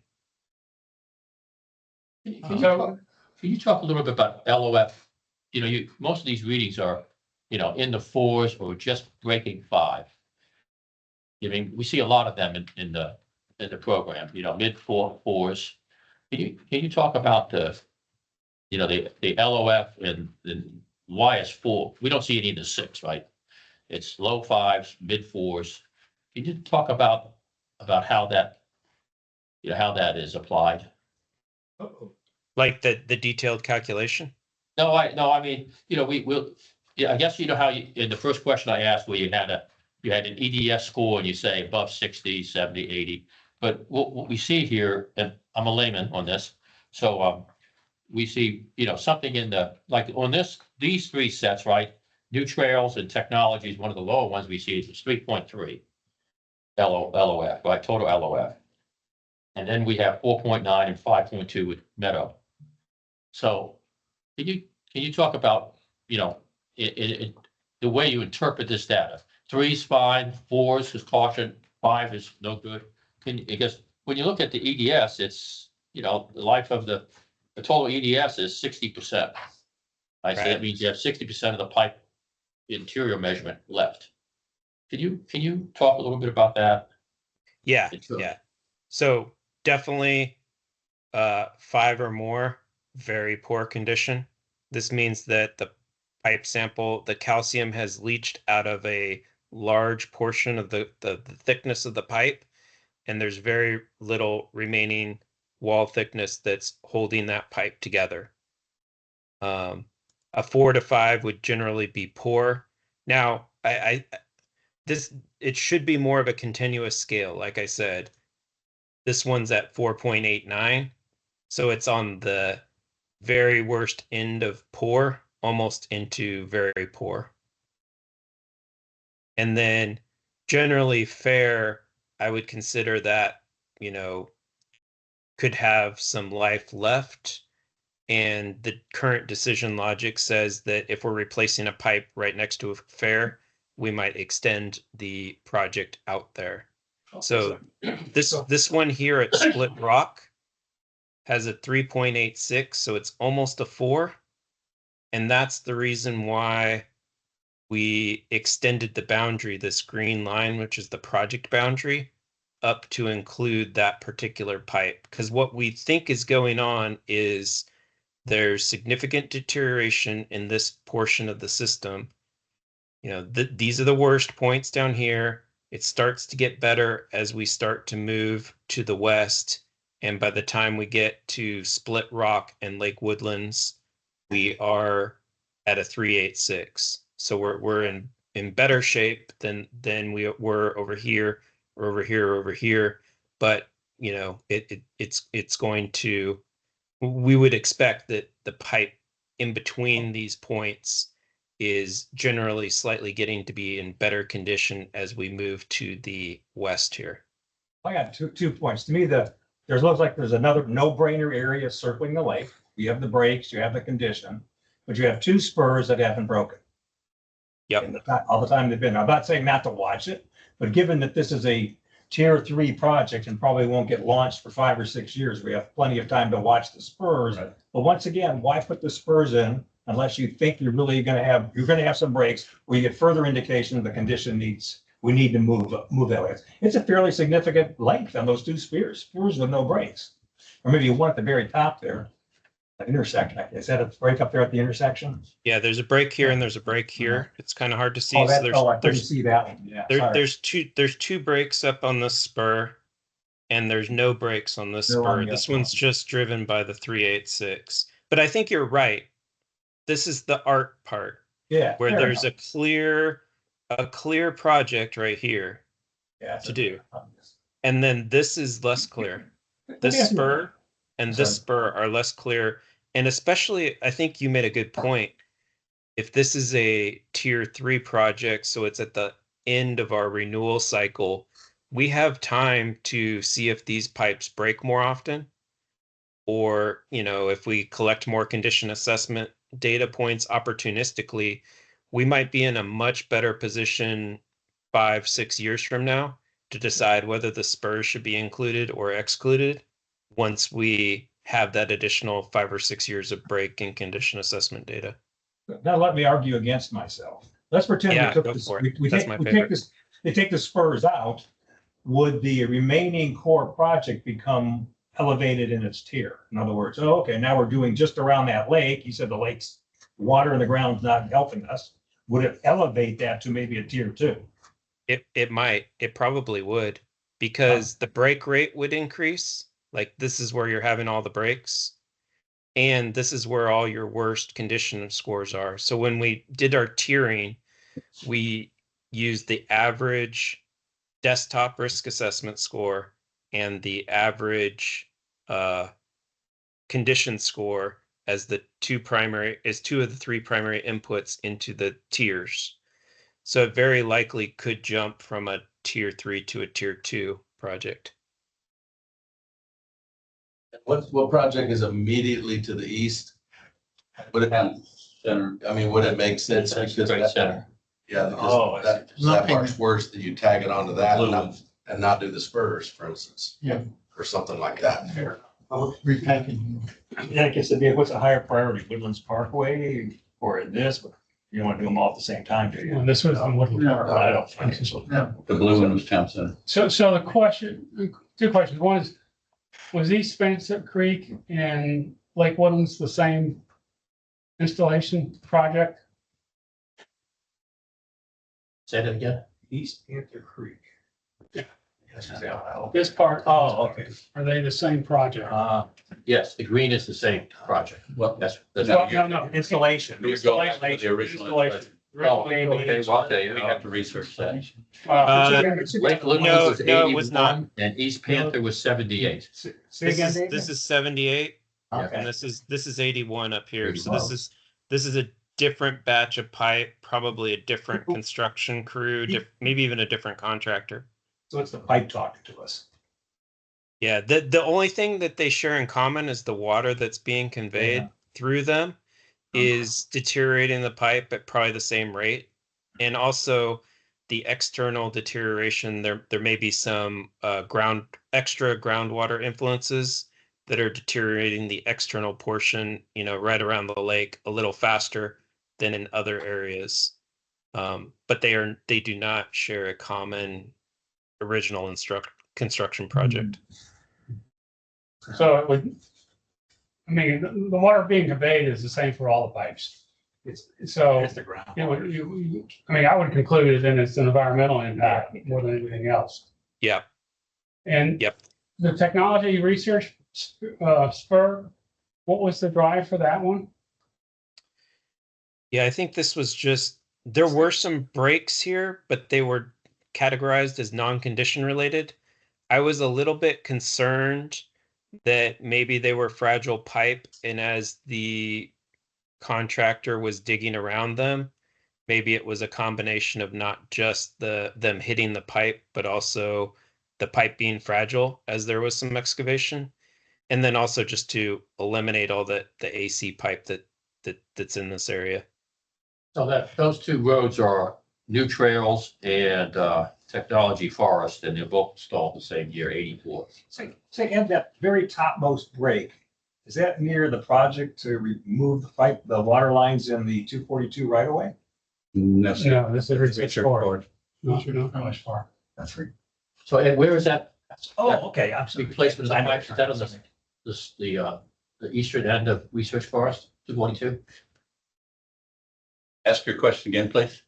Can you talk a little bit about LOF? Most of these readings are, in the 4s or just breaking 5. I mean, we see a lot of them in the program, mid 4s. Can you talk about the LOF and why it's 4? We don't see it in the 6, right? It's low 5s, mid 4s. Can you talk about how that, how that is applied? Like the detailed calculation? No, I mean, I guess how in the first question I asked where you had an EDS score and you say above 60, 70, 80. But what we see here, and I'm a layman on this, so we see, something in like on these 3 sets, right? New Trails and Technologies, one of the lower ones we see is 3.3 LOF, right? Total LOF. And then we have 4.9 and 5.2 with Meadow. So can you talk about, the way you interpret this data? 3 is fine, 4 is caution, 5 is no good. Because when you look at the EDS, it's, the life of the total EDS is 60%. Right? So that means you have 60% of the pipe interior measurement left. Can you talk a little bit about that? Yeah. So definitely 5 or more, very poor condition. This means that the pipe sample, the calcium has leached out of a large portion of the thickness of the pipe, and there's very little remaining wall thickness that's holding that pipe together. A 4 to 5 would generally be poor. Now, it should be more of a continuous scale. Like I said, this one's at 4.89, so it's on the very worst end of poor, almost into very poor. And then generally fair, I would consider that, could have some life left. And the current decision logic says that if we're replacing a pipe right next to a fair, we might extend the project out there. So this one here at Split Rock has a 3.86, so it's almost a 4. And that's the reason why we extended the boundary, this green line, which is the project boundary, up to include that particular pipe. Because what we think is going on is there's significant deterioration in this portion of the system. These are the worst points down here. It starts to get better as we start to move to the west, And by the time we get to Split Rock and Lake Woodlands, we are at a 386. So we're in better shape than we were over here, or over here. But you know, it's going to, we would expect that the pipe in between these points is generally slightly getting to be in better condition as we move to the west here. I got two points. To me, looks like there's another no-brainer area circling the lake. You have the breaks, you have the condition, but you have two spurs that haven't broken. Yep. All the time they've been. I'm not saying not to watch it, but given that this is a tier 3 project and probably won't get launched for 5 or 6 years, we have plenty of time to watch the spurs. Right. But once again, why put the spurs in unless you think you're going to have some breaks where you get further indication of the condition we need to move that way. It's a fairly significant length on those two spurs with no breaks. Or maybe one at the very top there, that intersection. Is that a break up there at the intersection? Yeah, there's a break here and there's a break here. It's kind of hard to see. Oh, So I couldn't see that one. Yeah, sorry. there's two breaks up on this spur, and there's no breaks on this No on spur. the This other one's one. just driven by the 386. But I think you're right. This is the art part Yeah. where fair there's enough. a clear project right here Yeah, to do. And then this is less clear. This Yeah. spur and this Sorry. spur are less clear. And especially, I think you made a good point. If this is a tier 3 project, so it's at the end of our renewal cycle, we have time to see if these pipes break more often, or, you know, if we collect more condition assessment data points opportunistically, we might be in a much better position 5-6 years from now to decide whether the spurs should be included or excluded once we have that additional 5 or 6 years of break and condition assessment data. Now let me argue against myself. Let's pretend Yeah, we took go this, for it. we That's take, my we take favorite. this, they take the spurs out. Would the remaining core project become elevated in its tier? In other words, oh, okay, now we're doing just around that lake. You said the lake's water in the ground's not helping us. Would it elevate that to maybe a tier 2? It might. It probably would, because the break rate would increase. Like, this is where you're having all the breaks, and this is where all your worst condition scores are. So when we did our tiering, we used the average desktop risk assessment score and the average condition score as two of the 3 primary inputs into the tiers. So it very likely could jump from a tier 3 to a tier 2 project. What project is immediately to the east? Would it, I Center. mean, would it make sense? That's Because Great Center. Yeah, Oh, because that part's worse that you tag it onto that and not do the spurs, for instance. Yeah. Or something like that. Repackaging. Yeah, I guess it'd be, what's a higher priority, Woodlands Parkway or this? You don't want to do them all at the same time, do you? And this was on Woodland Park. I don't think so. The blue one was town center. So the question, 2 questions. One is, was East Spencer Creek and Lake Woodlands the same installation project? Say that again? East Panther Creek. Yeah. Yeah. This part? Oh, okay. Are they the same project? Yes, the green is the same project. Well, That's. No. Installation. You're going back to the original. Installation. Oh, Okay, well, okay, we have to research that. Lake Woodlands No, was no, it was not. 81 and East Panther was 78. This is 78, Okay. and this is 81 up here. So 81. this is a different batch of pipe, probably a different construction crew, maybe even a different contractor. So it's the pipe talking to us. Yeah, the only thing that they share in common is the water that's being conveyed Yeah. through them is deteriorating the pipe at probably the same rate. And also the external deterioration, there may be some extra groundwater influences that are deteriorating the external portion, you know, right around the lake a little faster than in other areas. But they do not share a common original construction project. So it would, I mean, the water being conveyed is the same for all the pipes. So It's the ground. it would, I mean, I would conclude it then it's an environmental impact more than anything else. Yeah. And Yep. The technology research spur, what was the drive for that one? Yeah, I think this was just, there were some breaks here, but they were categorized as non-condition related. I was a little bit concerned that maybe they were fragile pipe, and as the contractor was digging around them, maybe it was a combination of not just them hitting the pipe, but also the pipe being fragile as there was some excavation. And then also just to eliminate all the AC pipe that's in this area. So that, those two roads are New Trails and Technology Forest, and they're both installed the same year, 84. Say, and that very topmost break, is that near the project to remove the water lines in the 242 right away? No, this is Research Forest. not much far. That's right. So, and where is that? Oh, okay, I'm sorry. Replacement of the pipes, is that on the eastern end of Research Forest, 242? Ask your question again, please.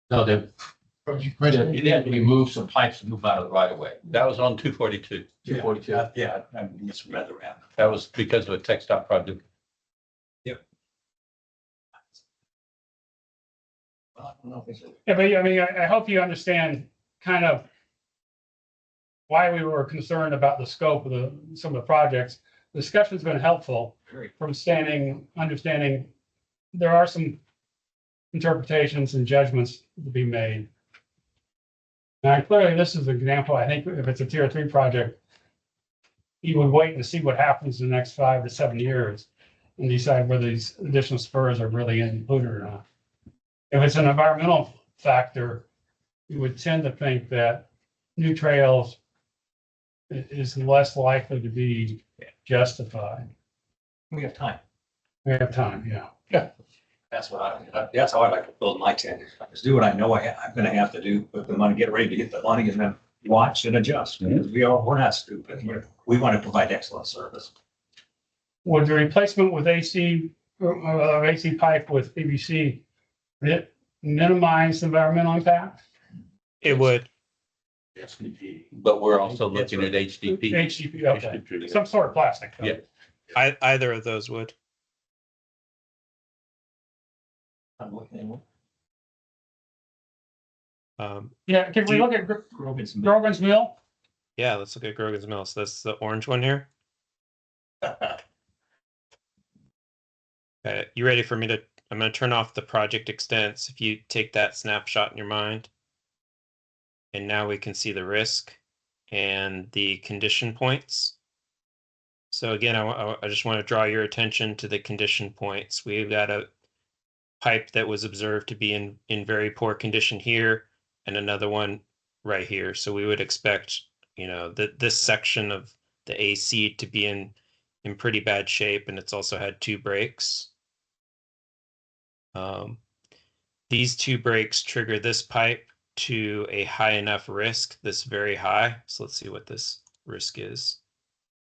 No, they had to remove some pipes to move out of the right of way. That was on 242. 242. Yeah, I misread around. That was because of a textile project. Well, I don't know if it's- Yeah, but I mean, I hope you understand kind of why we were concerned about the scope of some of the projects. The discussion's been helpful from understanding there are some interpretations and judgments to be made. Now, clearly, this is an example. I think if it's a tier 3 project, you would wait and see what happens in the next 5 to 7 years and decide whether these additional spurs are really included or not. If it's an environmental factor, you would tend to think that new trails is less likely to be justified. We have time. We have time, yeah. That's how I like to build my tent, is do what I know I'm gonna have to do, put the money, get ready to get the money, and then watch and adjust. Because we're not stupid. We want to provide excellent service. Would the replacement with AC pipe with PVC minimize environmental impact? It would. But we're also looking at HDP. HDP, okay. Some sort of plastic. Though. Yeah. Either of those would. I'm looking Yeah, can we look at at Grogan's. Grogan's Mill? Yeah, let's look at Grogan's Mill. So that's the orange one here. You ready for me to, I'm going to turn off the project extents. If you take that snapshot in your mind. And now we can see the risk and the condition points. So again, I just want to draw your attention to the condition points. We've got a pipe that was observed to be in very poor condition here, and another one right here. So we would expect, you know, that this section of the AC to be in pretty bad shape, and it's also had 2 breaks. These 2 breaks trigger this pipe to a high enough risk, this very high. So let's see what this risk is.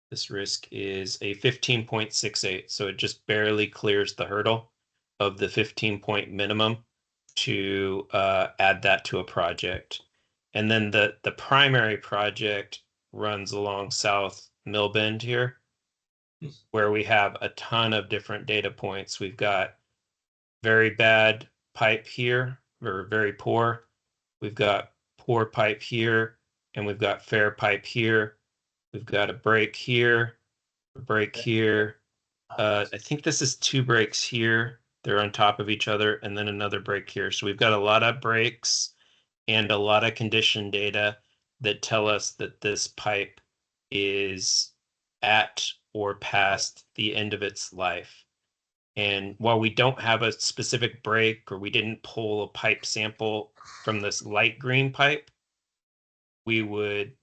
This risk is a 15.68. So it just barely clears the hurdle of the 15-point minimum to add that to a project. And then the primary project runs along South Millbend here, where we have a ton of different data points. We've got very bad pipe here, or very poor. We've got poor pipe here, and we've got fair pipe here. We've got a break here, a break here. I think this is 2 breaks here. They're on top of each other, and then another break here. So we've got a lot of breaks and a lot of condition data that tell us that this pipe is at or past the end of its life. And while we don't have a specific break, or we didn't pull a pipe sample from this light green pipe, we would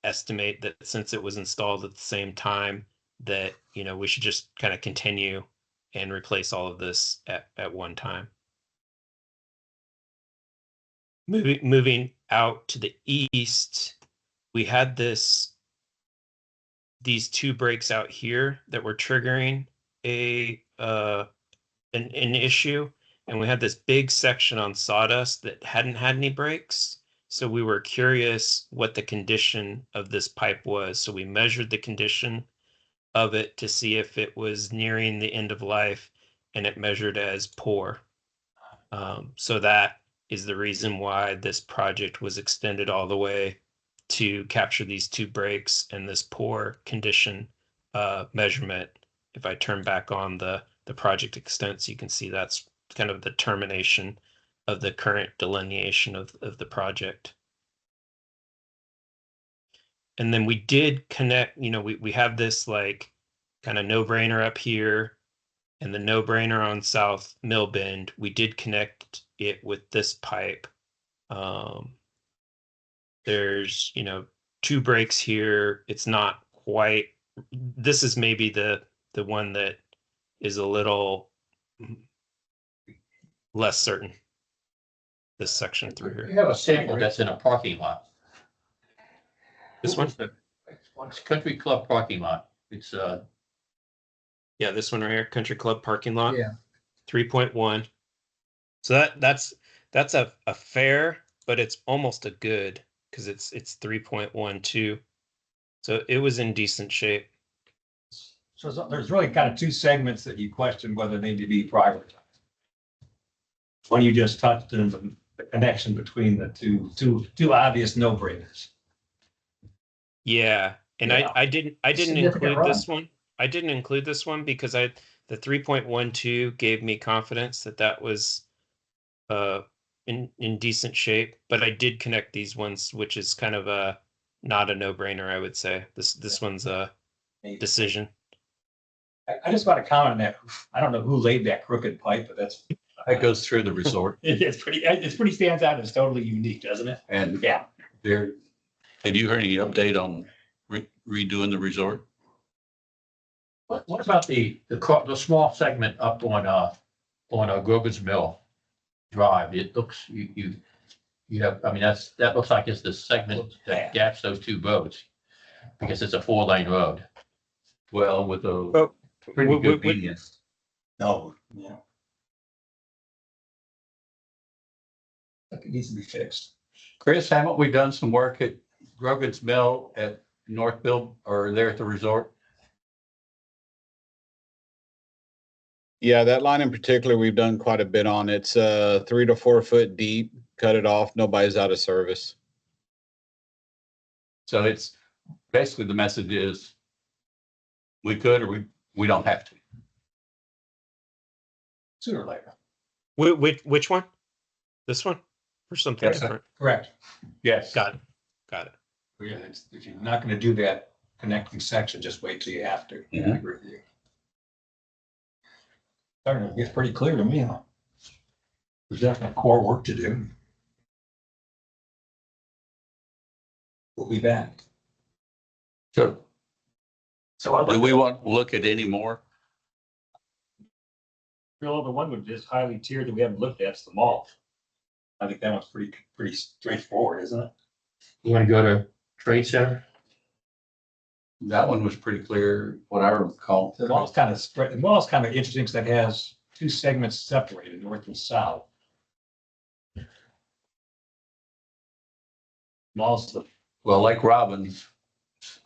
estimate that since it was installed at the same time, that, you know, we should just kind of continue and replace all of this at one time. Moving out to the east, we had these 2 breaks out here that were triggering an issue, and we had this big section on sawdust that hadn't had any breaks, So we were curious what the condition of this pipe was. So we measured the condition of it to see if it was nearing the end of life, and it measured as poor. So that is the reason why this project was extended all the way to capture these two breaks and this poor condition measurement. If I turn back on the project extents, you can see that's kind of the termination of the current delineation of the project. And then we did connect, we have this like kind of no-brainer up here and the no-brainer on South Mill Bend. We did connect it with this pipe. There's, two breaks here. It's not quite, this is maybe the one that is a little less certain. This section through You here. have a sample that's in a parking lot. This one? It's Country Club parking lot. It's, Yeah, this one right here, Country Club parking lot. Yeah. 3.1. So that's a fair, but it's almost a good because it's 3.12. So it was in decent shape. So there's really kind of two segments that you question whether they need to be prioritized. One you just touched on, the connection between the two obvious no-brainers. Yeah, and Yeah. I didn't Significant include run. this one. I didn't include this one because the 3.12 gave me confidence that was in decent shape, but I did connect these ones, which is kind of not a no-brainer, I would say. This one's a decision. I just want to comment on that. I don't know who laid that crooked pipe, but That goes through the resort it's pretty stands out. It's totally unique, doesn't it? and Yeah. there, have you heard any update on redoing the resort? what about the small segment up on Grogan's Mill Drive? It looks, you have, I mean, that looks like it's the segment that gaps those two roads because it's a 4-lane road. Well, with a Oh, pretty wh- good wh- median. No. Yeah. It needs to be fixed. Chris, haven't we done some work at Grogan's Mill at Northville or there at the resort? Yeah, that line in particular, we've done quite a bit on. It's 3 to 4 foot deep, cut it off, nobody's out of service. So it's basically the message is we could or we don't have to. Sooner or later. Which one? This one or something Yes, different? Correct. Yes. Got it. Yeah, if you're not going to do that connecting section, just wait till you have to. Mhm. I agree with you. I don't know, it's pretty clear to me. There's definitely core work to do. We'll be back. So So do we want to look at any more? the one with this highly tiered that we haven't looked at is the mall. I think that one's pretty straightforward, isn't it? You want to go to Trade Center? That one was pretty clear, what I recall. The mall's kind of spread, the mall's kind of interesting because it has two segments separated, north and south. Mall's the, Well, Lake Robbins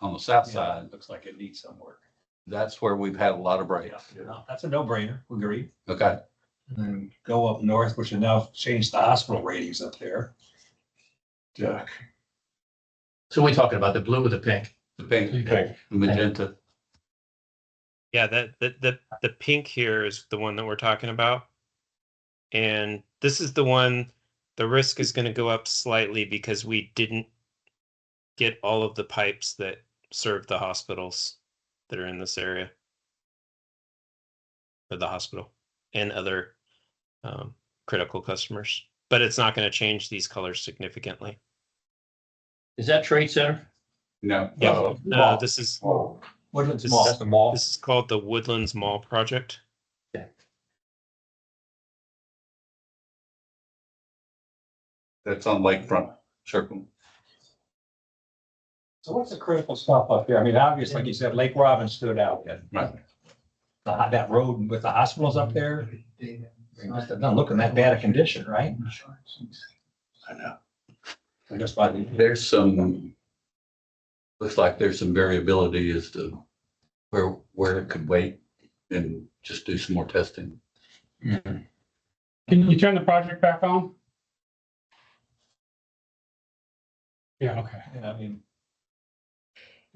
on the south yeah, side, looks like it needs some work. that's where we've had a lot of breaks. That's a no-brainer, agreed. Okay. And then go up north, which has now changed the hospital ratings up there. Yeah. So we're talking about the blue or the pink? The pink, Okay. the magenta. Yeah, the pink here is the one that we're talking about. And this is the one, the risk is going to go up slightly because we didn't get all of the pipes that serve the hospitals that are in this area. Or the hospital and other critical customers. But it's not going to change these colors significantly. Is that Trade Center? No. Yeah, no, this is Woodlands This Mall. is- the mall. this is called the Woodlands Mall project. That's on Lakefront Circle. So what's the critical stuff up there? I mean, obviously, like you said, Lake Robbins stood out. Right. That road with the hospitals up there, it just doesn't look in that bad a condition, right? I know. I guess by the. There's some, looks like there's some variability as to where it could wait and just do some more testing. Can you turn the project back on? Yeah, okay. Yeah, I mean,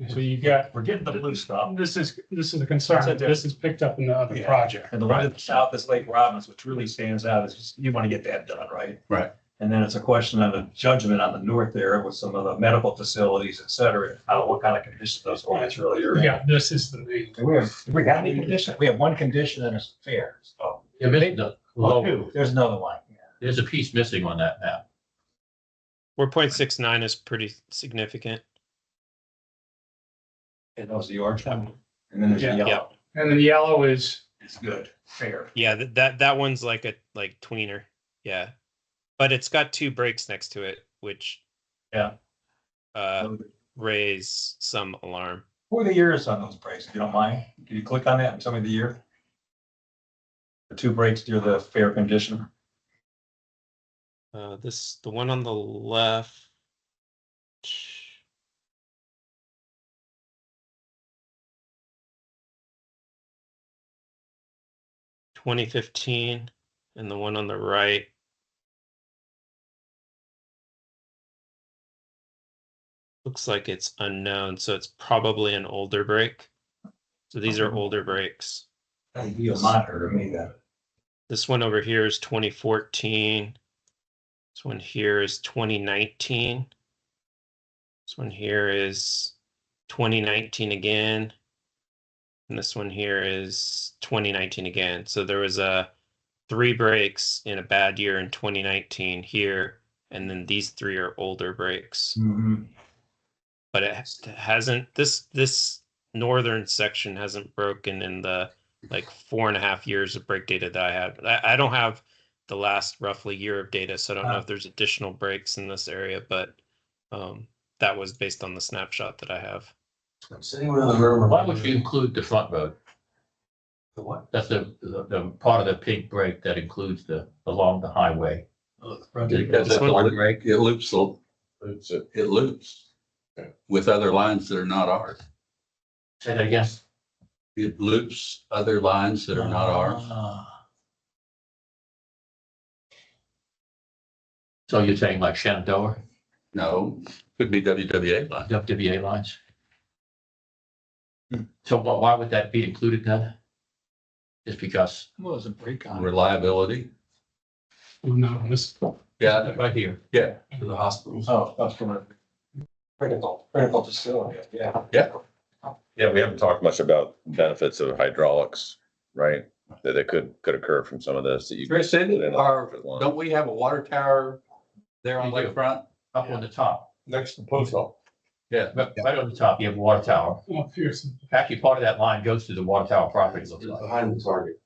So you got, we're getting the blue stuff. this is a concern. This is picked up in the other Yeah. project. And the one to the south is Lake Robbins, which really stands out is just, you want to get that done, right? Right. And then it's a question of a judgment on the north there with some of the medical facilities, et cetera, how, what kind of condition those lines really are in. Yeah, this is the main. We got any condition? We have one condition and it's fair, so. You missed the low. Two, there's another one. There's a piece missing on that map. 4.69 is pretty significant. And those are the orange one. And then there's the Yeah. yellow. And then yellow is, It's good, fair. Yeah, that one's like a tweener. Yeah, but it's got 2 breaks next to it, which Yeah. raise some alarm. What are the years on those brakes, if you don't mind? Can you click on that and tell me the year? The 2 brakes near the fair condition. The one on the left. 2015, and the one on the right. Looks like it's unknown, so it's probably an older brake. So these are older brakes. That'd be a monitor to me then. This one over here is 2014. This one here is 2019. This one here is 2019 again. And this one here is 2019 again. So there was 3 breaks in a bad year in 2019 here. And then these 3 are older breaks. Mm-hmm. But it hasn't, this northern section hasn't broken in the like 4.5 years of brake data that I had. I don't have the last roughly year of data, so I don't know if there's additional breaks in this area, but that was based on the snapshot that I have. Why would you include the front road? The what? That's the part of the pink brake that includes along the highway. Because This it's one? a brake, it loops, it loops with other lines that are not ours. Say that again. It loops other lines that are not ours. So you're saying like Shenandoah, No, could be WWA lines. WWA lines? So why would that be included then? Just because? Well, there's a brake on it. Reliability. oh no, this, Yeah, Right here. yeah. To the hospitals. Oh, that's from a critical facility, yeah. Yeah, we haven't talked much about benefits of hydraulics, right? That could occur from some of this that you. Chris, don't we have a water tower there on We do. Lakefront? Up on the top, Next to the post office. Yeah. but right on the top, you have a water tower. oh, Pearson. Actually, part of that line goes to the water tower property, it looks like. Behind the target.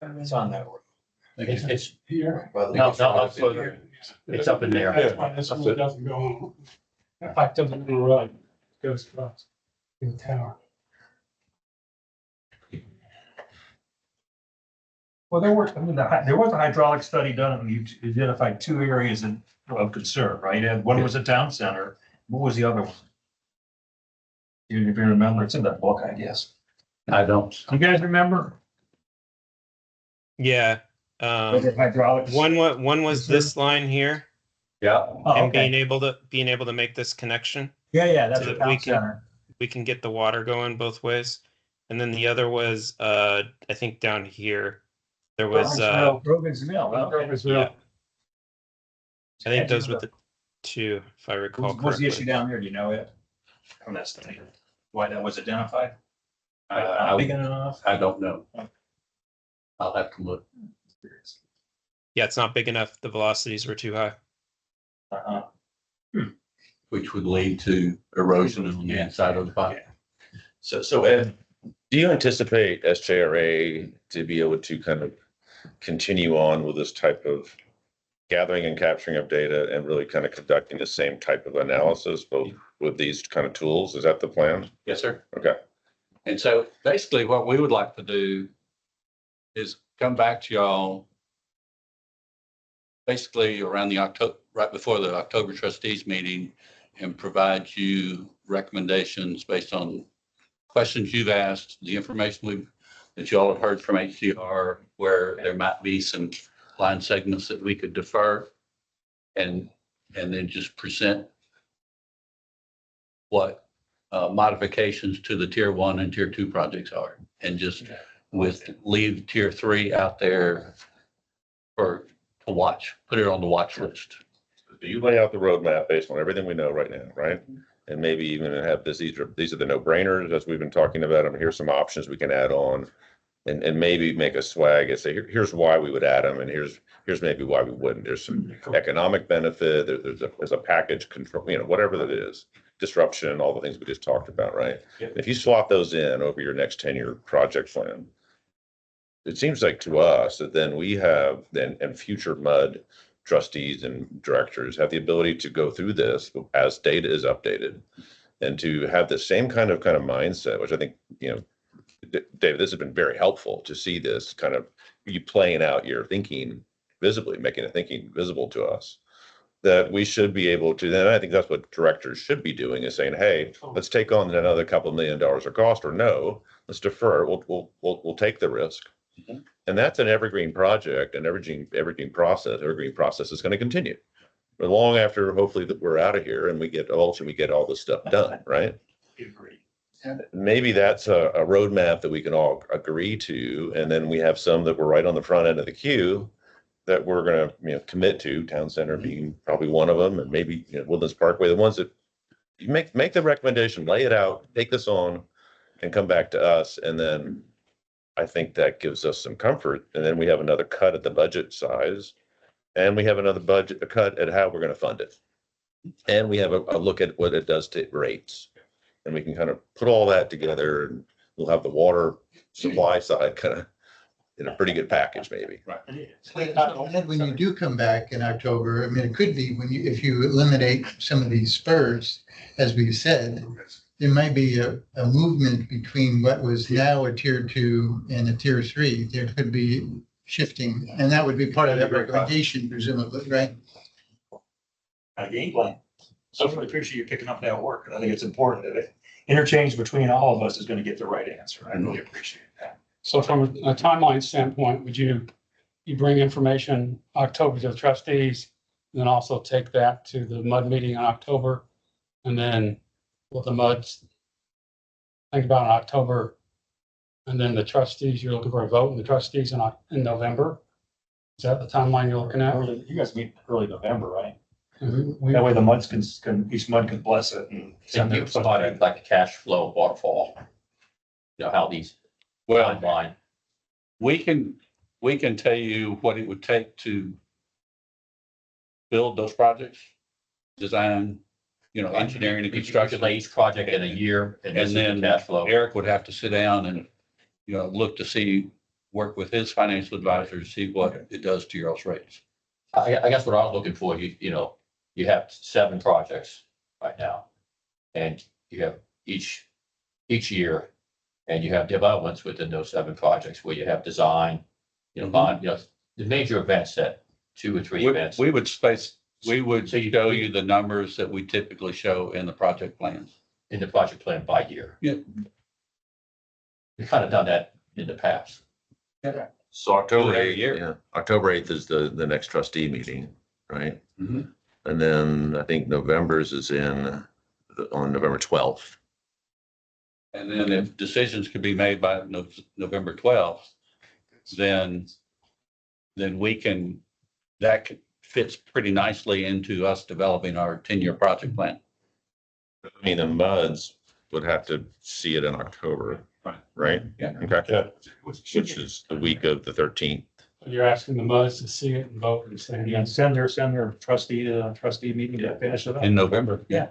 It's on that road. It's, Here. no, up further. It's up in there. That's why this one doesn't go on. That pipe doesn't go right, it goes across the tower. Well, there was a hydraulic study done and you identified 2 areas of concern, right? And one was a town center. What was the other one? If you remember, it's in that book, I guess. I don't. You guys remember? Yeah. Hydraulics. One was this line here, Yeah. Oh, and okay. being able to make this connection. Yeah, that's so a that town we can- center. We can get the water going both ways. And then the other was I think down here. There was Rogan's Mill. yeah. I think those were the 2, if I recall What was the issue correctly. down there? Do you know it? From that study? Why that was identified? I- Not big enough? I don't know. I'll have to look. Yeah, it's not big enough. The velocities were too high. Uh-huh. Which would lead to erosion on the inside of the pipe. So Ed, do you anticipate SJRA to be able to kind of continue on with this type of gathering and capturing of data and really kind of conducting the same type of analysis, both with these kind of tools? Is that the plan? Yes, sir. Okay. And so basically what we would like to do is come back to y'all basically around the October, right before the October trustees meeting, and provide you recommendations based on questions you've asked, the information that you all have heard from HDR, where there might be some line segments that we could defer, and then just present what modifications to the tier 1 and tier 2 projects are, and just leave tier 3 out there to watch, put it on the watch list. You lay out the roadmap based on everything we know right now, right? And maybe even have this, these are the no-brainers as we've been talking about them. Here's some options we can add on, and maybe make a swag and say, here's why we would add them, and here's maybe why we wouldn't. There's some economic benefit. There's a package control, whatever that is, disruption, all the things we just talked about, right? If you slot those in over your next 10-year project plan, it seems like to us that then we have and future MUD trustees and directors have the ability to go through this as data is updated, and to have the same kind of mindset, which I think, David, this has been very helpful to see this kind of you playing out your thinking visibly, making the thinking visible to us, that we should be able to, then I think that's what directors should be doing, is saying, hey, let's take on another couple $1 million of cost, or no, let's defer, we'll take the risk. Mm-hmm. And that's an evergreen project, and evergreen process is going to continue. But long after, hopefully, that we're out of here and we get all this stuff done, right? Agree. Maybe that's a roadmap that we can all agree to, and then we have some that we're right on the front end of the queue that we're going to commit to. Town Center being probably one of them, and maybe Woodlands Parkway, the ones that you make the recommendation, lay it out, take this on, and come back to us, and then I think that gives us some comfort. And then we have another cut at the budget size, and we have another a cut at how we're going to fund it, and we have a look at what it does to rates. And we can kind of put all that together, and we'll have the water supply side kind of in a pretty good package, maybe. Right. And when you do come back in October, I mean, it could be if you eliminate some of these spurs, as we've said, there might be a movement between what was now a tier 2 and a tier 3. There could be shifting, and that would be part of that recommendation, presumably, right? Game plan. So I really appreciate you picking up that work, and I think it's important that interchange between all of us is going to get the right answer. I really appreciate that. So from a timeline standpoint, would you bring information October to the trustees, and then also take that to the MUD meeting in October? And then will the MUDs think about in October, and then the trustees, you're looking for a vote in the trustees in November? Is that the timeline you're looking at? You guys meet early November, right? We- That way the MUDs each MUD can bless it and Can you provide like a cash flow waterfall? How these timeline. We can tell you what it would take to build those projects, design, engineering and construction. Lay each project in a year, and And then cash flow. Eric would have to sit down and, look to work with his financial advisor to see what it does to your all's rates. I guess what I was looking for, you have 7 projects right now, and you have each year, and you have developments within those 7 projects where you have design, bond, the major events that 2 or 3 events. We would show you the numbers that we typically show in the project plans. In the project plan by year. Yeah. We've kind of done that in the past. Yeah. So October Every 8th, year. October 8th is the next trustee meeting, right? Mhm. And then I think November's is on November 12th. And then if decisions could be made by November 12th, then that fits pretty nicely into us developing our 10-year project plan. I mean, the MUDs would have to see it in October, right? Yeah. Okay. Which is the week of the 13th. You're asking the MUDs to see it and vote and say, Yeah, send their trustee meeting to finish it up. In November. Yeah.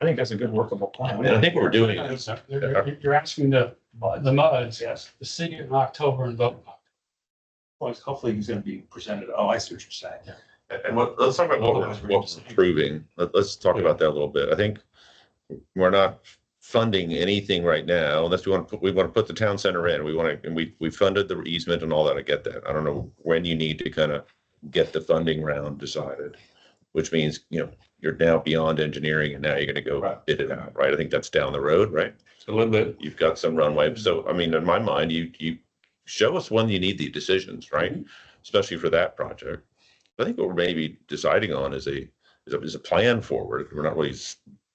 I think that's a good workable plan. And I think what we're doing, You're asking the MUDs Yes. to see it in October and vote. Well, hopefully he's going to be presented. Oh, I see what you're saying. and let's talk about what we're approving. Let's talk about that a little bit. I think we're not funding anything right now unless we want to put the town center in. We funded the easement and all that. I get that. I don't know when you need to kind of get the funding round decided, which means, you're now beyond engineering and now you're gonna go Right. bid it out, right? I think that's down the road, right? A little bit. You've got some runway. So, I mean, in my mind, you show us when you need the decisions, right? Especially for that project. I think what we're maybe deciding on is a plan forward. We're not really,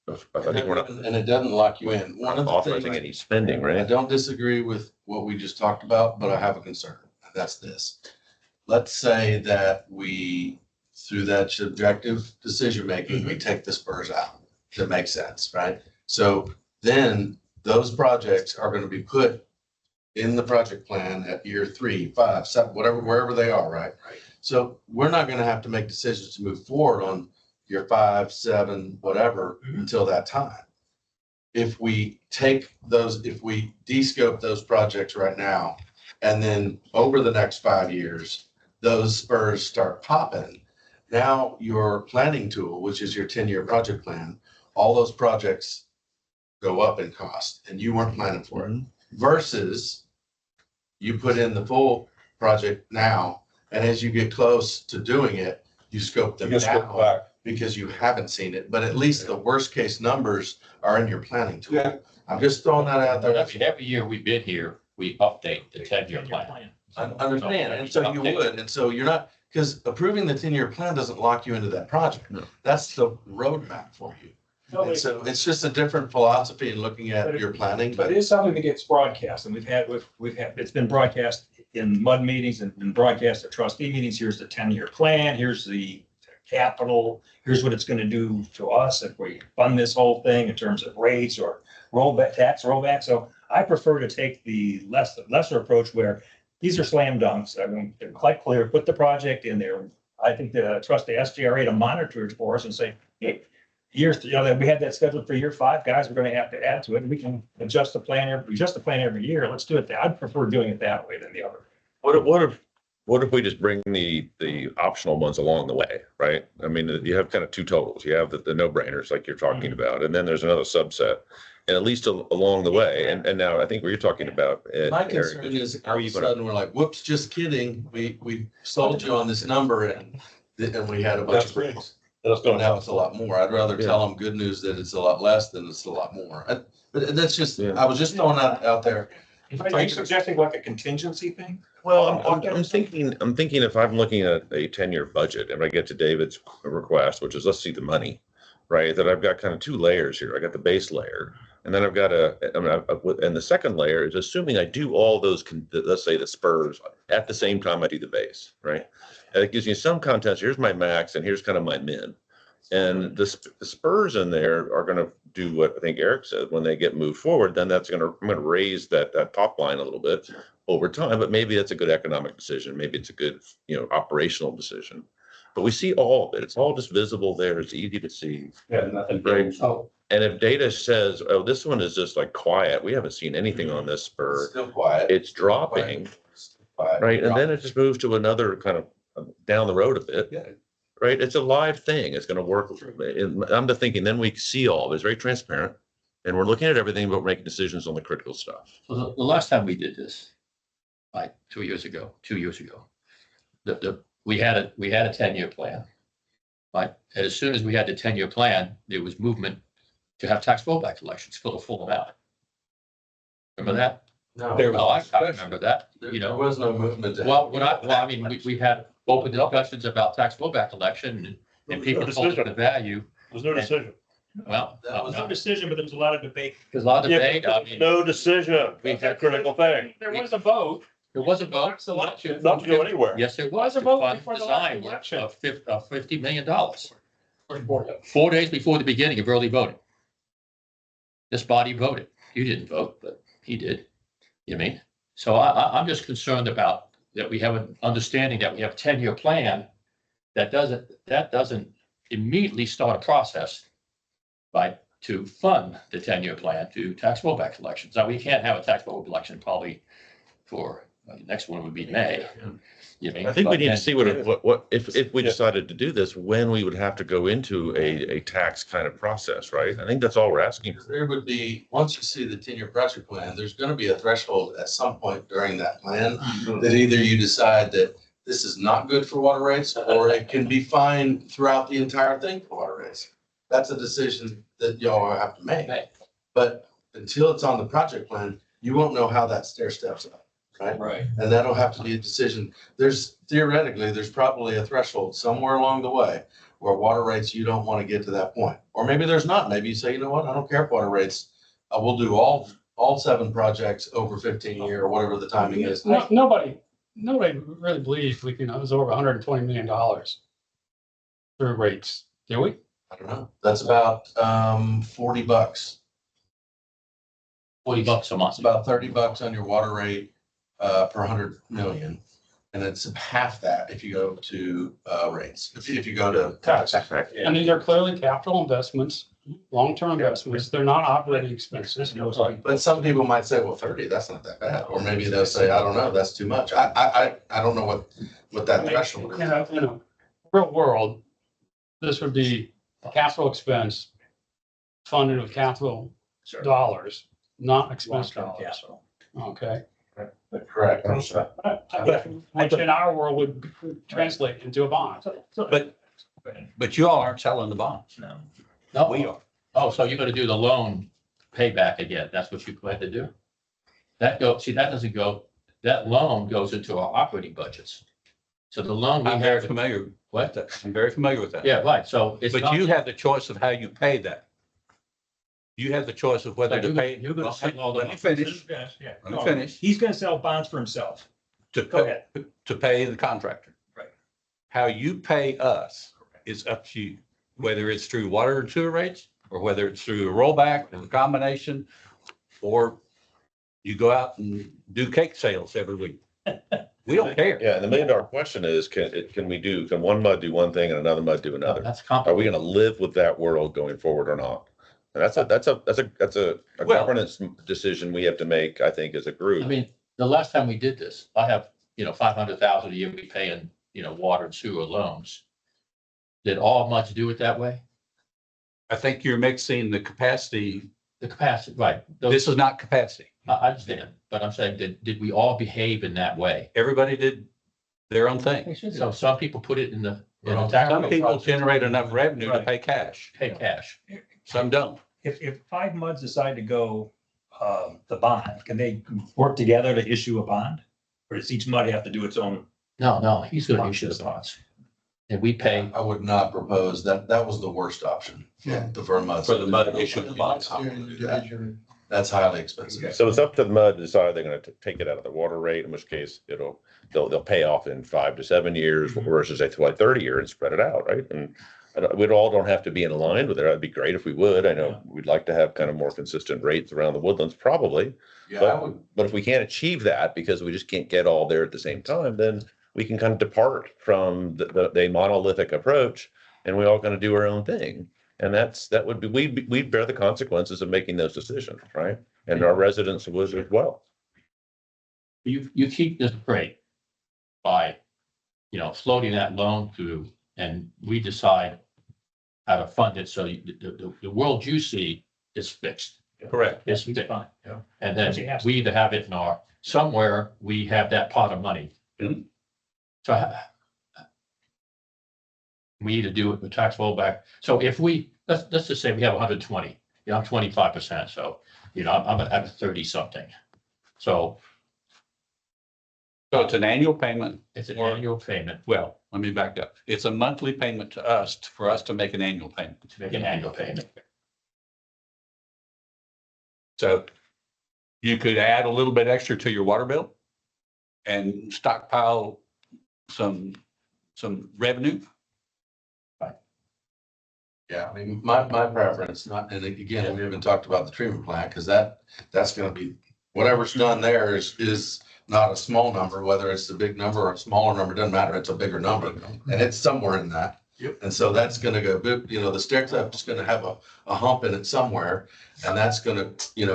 I think we're not And it doesn't lock you in. One of the authorizing things, any spending, I right? don't disagree with what we just talked about, but I have a concern. And that's this. Let's say that we, through that subjective decision-making, we take the spurs out. That makes sense, right? So then those projects are going to be put in the project plan at year 3, 5, 7, whatever, wherever they are, right? Right. So we're not going to have to make decisions to move forward on year 5, 7, whatever, until that time. If we take those, if we de-scope those projects right now, and then over the next 5 years, those spurs start popping, now your planning tool, which is your 10-year project plan, all those projects go up in cost and you weren't planning for it. Versus you put in the full project now, and as you get close to doing it, you scope them down because you haven't seen it, but at least the worst case numbers are in your planning tool. Yeah. I'm just throwing that out there. I mean, every year we bid here, we update the 10-year plan. I understand, and so you would, and so you're not, because approving the 10-year plan doesn't lock you into that project. No. That's the roadmap for you. And so it's just a different philosophy in looking at your planning, But it is something that gets broadcast, and we've had, it's been broadcast in MUD meetings and been broadcast at trustee meetings. Here's the 10-year plan, here's the capital, here's what it's gonna do to us if we fund this whole thing in terms of rates or tax rollback. So I prefer to take the lesser approach where these are slam dunks. I mean, they're quite clear, put the project in there. I think trust the SGRA to monitor it for us and say, hey, we had that scheduled for year 5, guys, we're gonna have to add to it. We can adjust the plan every year. Let's do it. I'd prefer doing it that way than the other. What if we just bring the optional ones along the way, right? I mean, you have kind of two totals. You have the no-brainers like you're talking about, and then there's another subset. And at least along the way, and now I think what you're talking about. my Eric, concern is how all are of you a gonna- sudden, we're like, whoops, just kidding. We sold you on this number and we had a bunch of bricks. And now it's a lot more. I'd rather tell them good news that it's a lot less than it's a lot more. But that's just, Yeah. I was just throwing that out there. Are you suggesting like a contingency thing? Well, I'm thinking if I'm looking at a 10-year budget and I get to David's request, which is let's see the money, right? That I've got kind of 2 layers here. I got the base layer, and then I've got and the second layer is assuming I do all those, let's say the spurs at the same time I do the base, right? And it gives you some context. Here's my max and here's kind of my min. And the spurs in there are going to do what I think Eric said. When they get moved forward, then I'm going to raise that top line a little bit over time. But maybe that's a good economic decision. Maybe it's a good, operational decision. But we see all of it. It's all just visible there. It's easy to see. Yeah, nothing. Right. Oh, And if data says, oh, this one is just like quiet, we haven't seen anything on this spur. Still quiet. It's dropping, Quiet. right? And then it just moves to another kind of down the road a bit. Yeah. Right? It's a live thing. It's going to work. I'm thinking then we see all of it. It's very transparent. And we're looking at everything, but we're making decisions on the critical stuff. so the last time we did this, like 2 years ago, we had a 10-year plan. Right? And as soon as we had the 10-year plan, there was movement to have tax rollback elections for the full amount. Remember that? No, Oh, I remember that, there was no movement. I mean, we had open discussions about tax rollback election and people told us the value. There's no decision. Well, That was No decision, but there was a lot of debate. there's a lot of Yeah, debate. but I there's mean, no decision. That's a critical thing. There was a vote. there was a vote. Not to go anywhere. Yes, there was. There was a vote To fund before the design last work election. of $50 million. 4 days before the beginning of early voting. This body voted. You didn't vote, but he did. You mean? So I'm just concerned about that we have an understanding that we have a 10-year plan that doesn't immediately start a process to fund the 10-year plan to tax rollback elections. Now, we can't have a tax rollback election probably for the next one would be May. You mean? I think we But need to then- see what if we decided to do this, when we would have to go into a tax kind of process, right? I think that's all we're asking. There would be, once you see the 10-year project plan, there's going to be a threshold at some point during that plan that either you decide that this is not good for water rates, or it can be fine throughout the entire thing for water rates. That's a decision that y'all have to make. Right. But until it's on the project plan, you won't know how that stair steps up, right? Right. And that'll have to be a decision. There's probably a threshold somewhere along the way where water rates, you don't want to get to that point. Or maybe there's not. Maybe you say, you know what, I don't care if water rates, we'll do all 7 projects over 15 year or whatever the timing is. Nobody really believes we can absorb $120 million through rates, do we? I don't know. That's about $40. $40 a month. It's about $30 on your water rate per 100 million. And it's half that if you go to rates, if you go to tax. And these are clearly capital investments, long-term investments. They're not operating expenses. But some people might say, well, 30, that's not that bad. Or maybe they'll say, I don't know, that's too much. I don't know what that threshold is. In a real world, this would be a capital expense funded with capital dollars, not expense dollars. Okay. Correct. Which in our world would translate into a bond. But you all aren't selling the bonds. No, We are. Oh, so you're gonna do the loan payback again? That's what you plan to do? That doesn't go, that loan goes into our operating budgets. So the loan we I'm very have, familiar with what? that. I'm very familiar with that. Yeah, right. So it's But not. you have the choice of how you pay that. You have the choice of whether So to pay. you're gonna sell all the Let me finish. Yeah. Let me finish. He's gonna sell bonds for himself. To Go ahead. pay the contractor. Right. How you pay us is up to you, whether it's through water and sewer rates, or whether it's through a rollback or a combination, or you go out and do cake sales every week. We don't care. Yeah, and the $1 million question is, can one mud do one thing and another mud do another? That's Are complicated. we gonna live with that world going forward or not? And that's a Well- governance decision we have to make, I think, as a I group. mean, the last time we did this, I have, 500,000 a year we pay in, water and sewer loans. Did all much do it that way? I think you're mixing the capacity. The capacity, right. This is not capacity. I understand, but I'm saying, did we all behave in that way? Everybody did their own thing. So some people put it in the Some tax people generate enough revenue to pay cash. pay cash. Some don't. If 5 MUDs decide to go, the bond, can they work together to issue a bond? Or does each MUD have to do its own? No, he's gonna issue the bonds. And we pay, I would not propose that. That was the worst option. Yeah. For mud. For the mud issue of bonds. That's highly expensive. So it's up to the MUD to decide they're gonna take it out of the water rate, in which case they'll pay off in 5 to 7 years versus a 30 year and spread it out, right? And we all don't have to be in line with it. That'd be great if we would. I know we'd like to have kind of more consistent rates around the woodlands, probably. Yeah, I would. But if we can't achieve that because we just can't get all there at the same time, then we can kind of depart from the monolithic approach and we all kind of do our own thing. And that would be, we'd bear the consequences of making those decisions, right? And our residents would as well. you keep this rate by, floating that loan through, and we decide how to fund it. So the world you see is fixed. Correct. It's fixed. And then we either have it in somewhere we have that pot of money. Mhm. So we either do it with tax rollback. So if let's just say we have 120, I'm 25%. So, I'm at 30 something. So So it's an annual payment. it's an annual payment Well, let me back up. It's a monthly payment to us for us to make an annual payment. to make an annual payment. So you could add a little bit extra to your water bill and stockpile some revenue. Yeah, I mean, my preference, and again, we haven't talked about the treatment plant, because that's gonna be, whatever's done there is not a small number, whether it's a big number or a smaller number, doesn't matter, it's a bigger number, and it's somewhere in that. Yep. And so that's gonna go, the stair step is gonna have a hump in it somewhere, and that's gonna,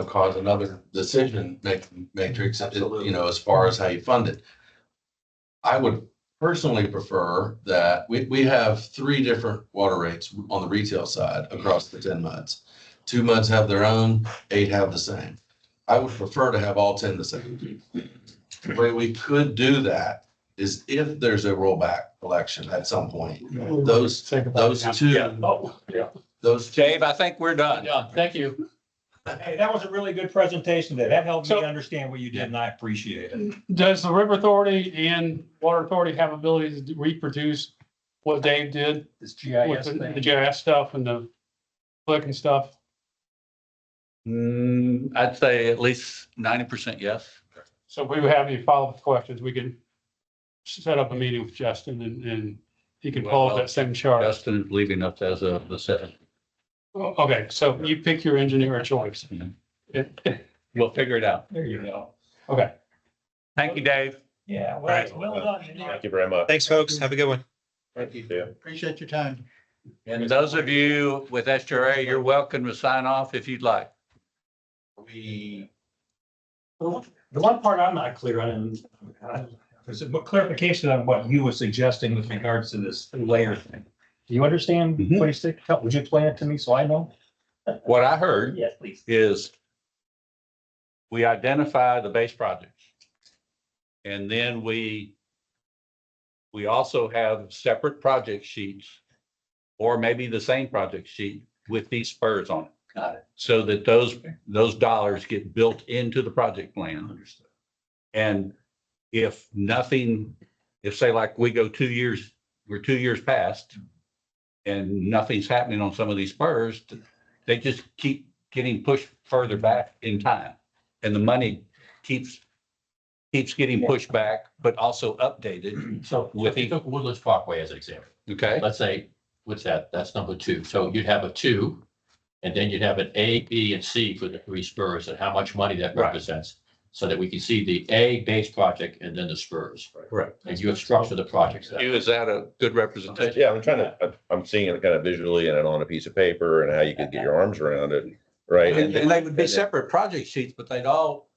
cause another decision matrix, as far as how you fund it. I would personally prefer that we have 3 different water rates on the retail side across the 10 MUDs. 2 MUDs have their own, 8 have the same. I would prefer to have all 10 the same. The way we could do that is if there's a rollback election at some point, We'll those, think about those it. two, Yeah. Oh, yeah. those Dave, I think we're done. Done. Thank you. Hey, that was a really good presentation. That helped me So- understand what you did and I appreciate it. Does the River Authority and Water Authority have abilities to reproduce what Dave did This with GIS the thing. GIS stuff and the click and stuff? I'd say at least 90% yes. So if we have any follow-up questions, we can set up a meeting with Justin and he can pull up that same chart. Justin is leaving us as a, the seven. Okay, so you pick your engineer of choice. We'll figure it out. There you go. Okay. Thank you, Dave. Yeah, Right. well done. engineer. Thank you very much. Thanks, folks. Have a good one. Thank you. Appreciate your time. And those of you with SRA, you're welcome to sign off if you'd like. we, The one part I'm not clear on, and there's a clarification on what you were suggesting with regards to this layer thing. Do you understand what he's saying? Would you explain it to me so I know? What I heard Yes, please. is we identify the base projects. And then we also have separate project sheets or maybe the same project sheet with these spurs on it. Got it. So that those dollars get built into the project plan. Understood. And if nothing, if say like we go 2 years, we're 2 years past and nothing's happening on some of these spurs, they just keep getting pushed further back in time. And the money keeps getting pushed back, but also updated. So if you took Woodlands Parkway as an example, Okay, let's say, what's that? That's number 2. So you'd have a 2, and then you'd have an A, B, and C for the 3 spurs and how much money that Right. represents. So that we can see the A base project and then the spurs. correct. And you have structured the projects. that way. Is that a good representation? Yeah, I'm seeing it kind of visually and on a piece of paper and how you could get your arms around it, right? And they would be separate project sheets, but they'd all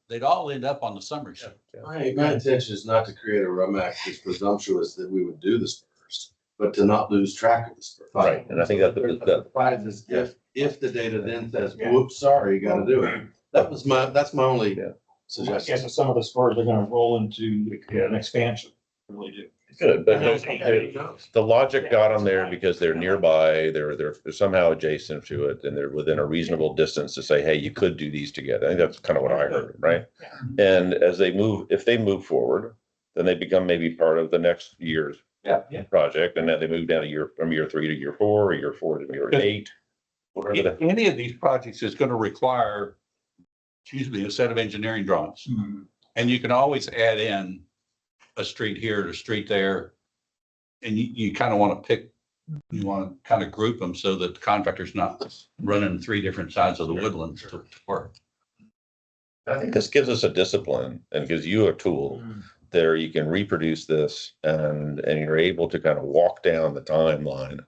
end up on the summary sheet. my intention is not to create a roadmap that's presumptuous that we would do this first, but to not lose track of this. Right, and I think that The prize is if the data then says, whoops, sorry, you gotta do it. That's my only Yeah. I suggestion. guess some of the spurs are gonna roll into an expansion, really do. good, but Who knows? the logic got them there because they're nearby, they're somehow adjacent to it, and they're within a reasonable distance to say, hey, you could do these together. I think that's kind of what I heard, right? And as they move, if they move forward, then they become maybe part of the next year's Yeah. project, and then they move down from year 3 to year 4, or year 4 to year 8. Whatever the- Any of these projects is going to require, a set of engineering drawings. And you can always add in a street here and a street there. And you kind of want to kind of group them so that the contractor's not running 3 different sides of the woodlands to work. I think this gives us a discipline and gives you a tool there. You can reproduce this and you're able to kind of walk down the timeline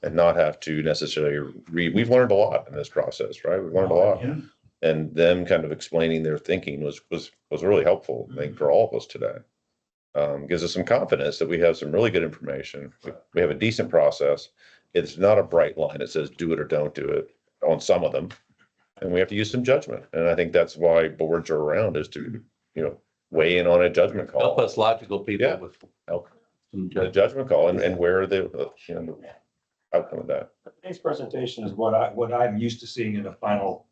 and not have to necessarily we've learned a lot in this process, right? We've learned a lot. And them kind of explaining their thinking was really helpful, I think, for all of us today. Gives us some confidence that we have some really good information. We have a decent process. It's not a bright line that says do it or don't do it on some of them. And we have to use some judgment. And I think that's why boards are around, is to, weigh in on a judgment call. Help us logical people Yeah. with Help. some The judgment call and where the outcome of that. Today's presentation is what I'm used to seeing in the final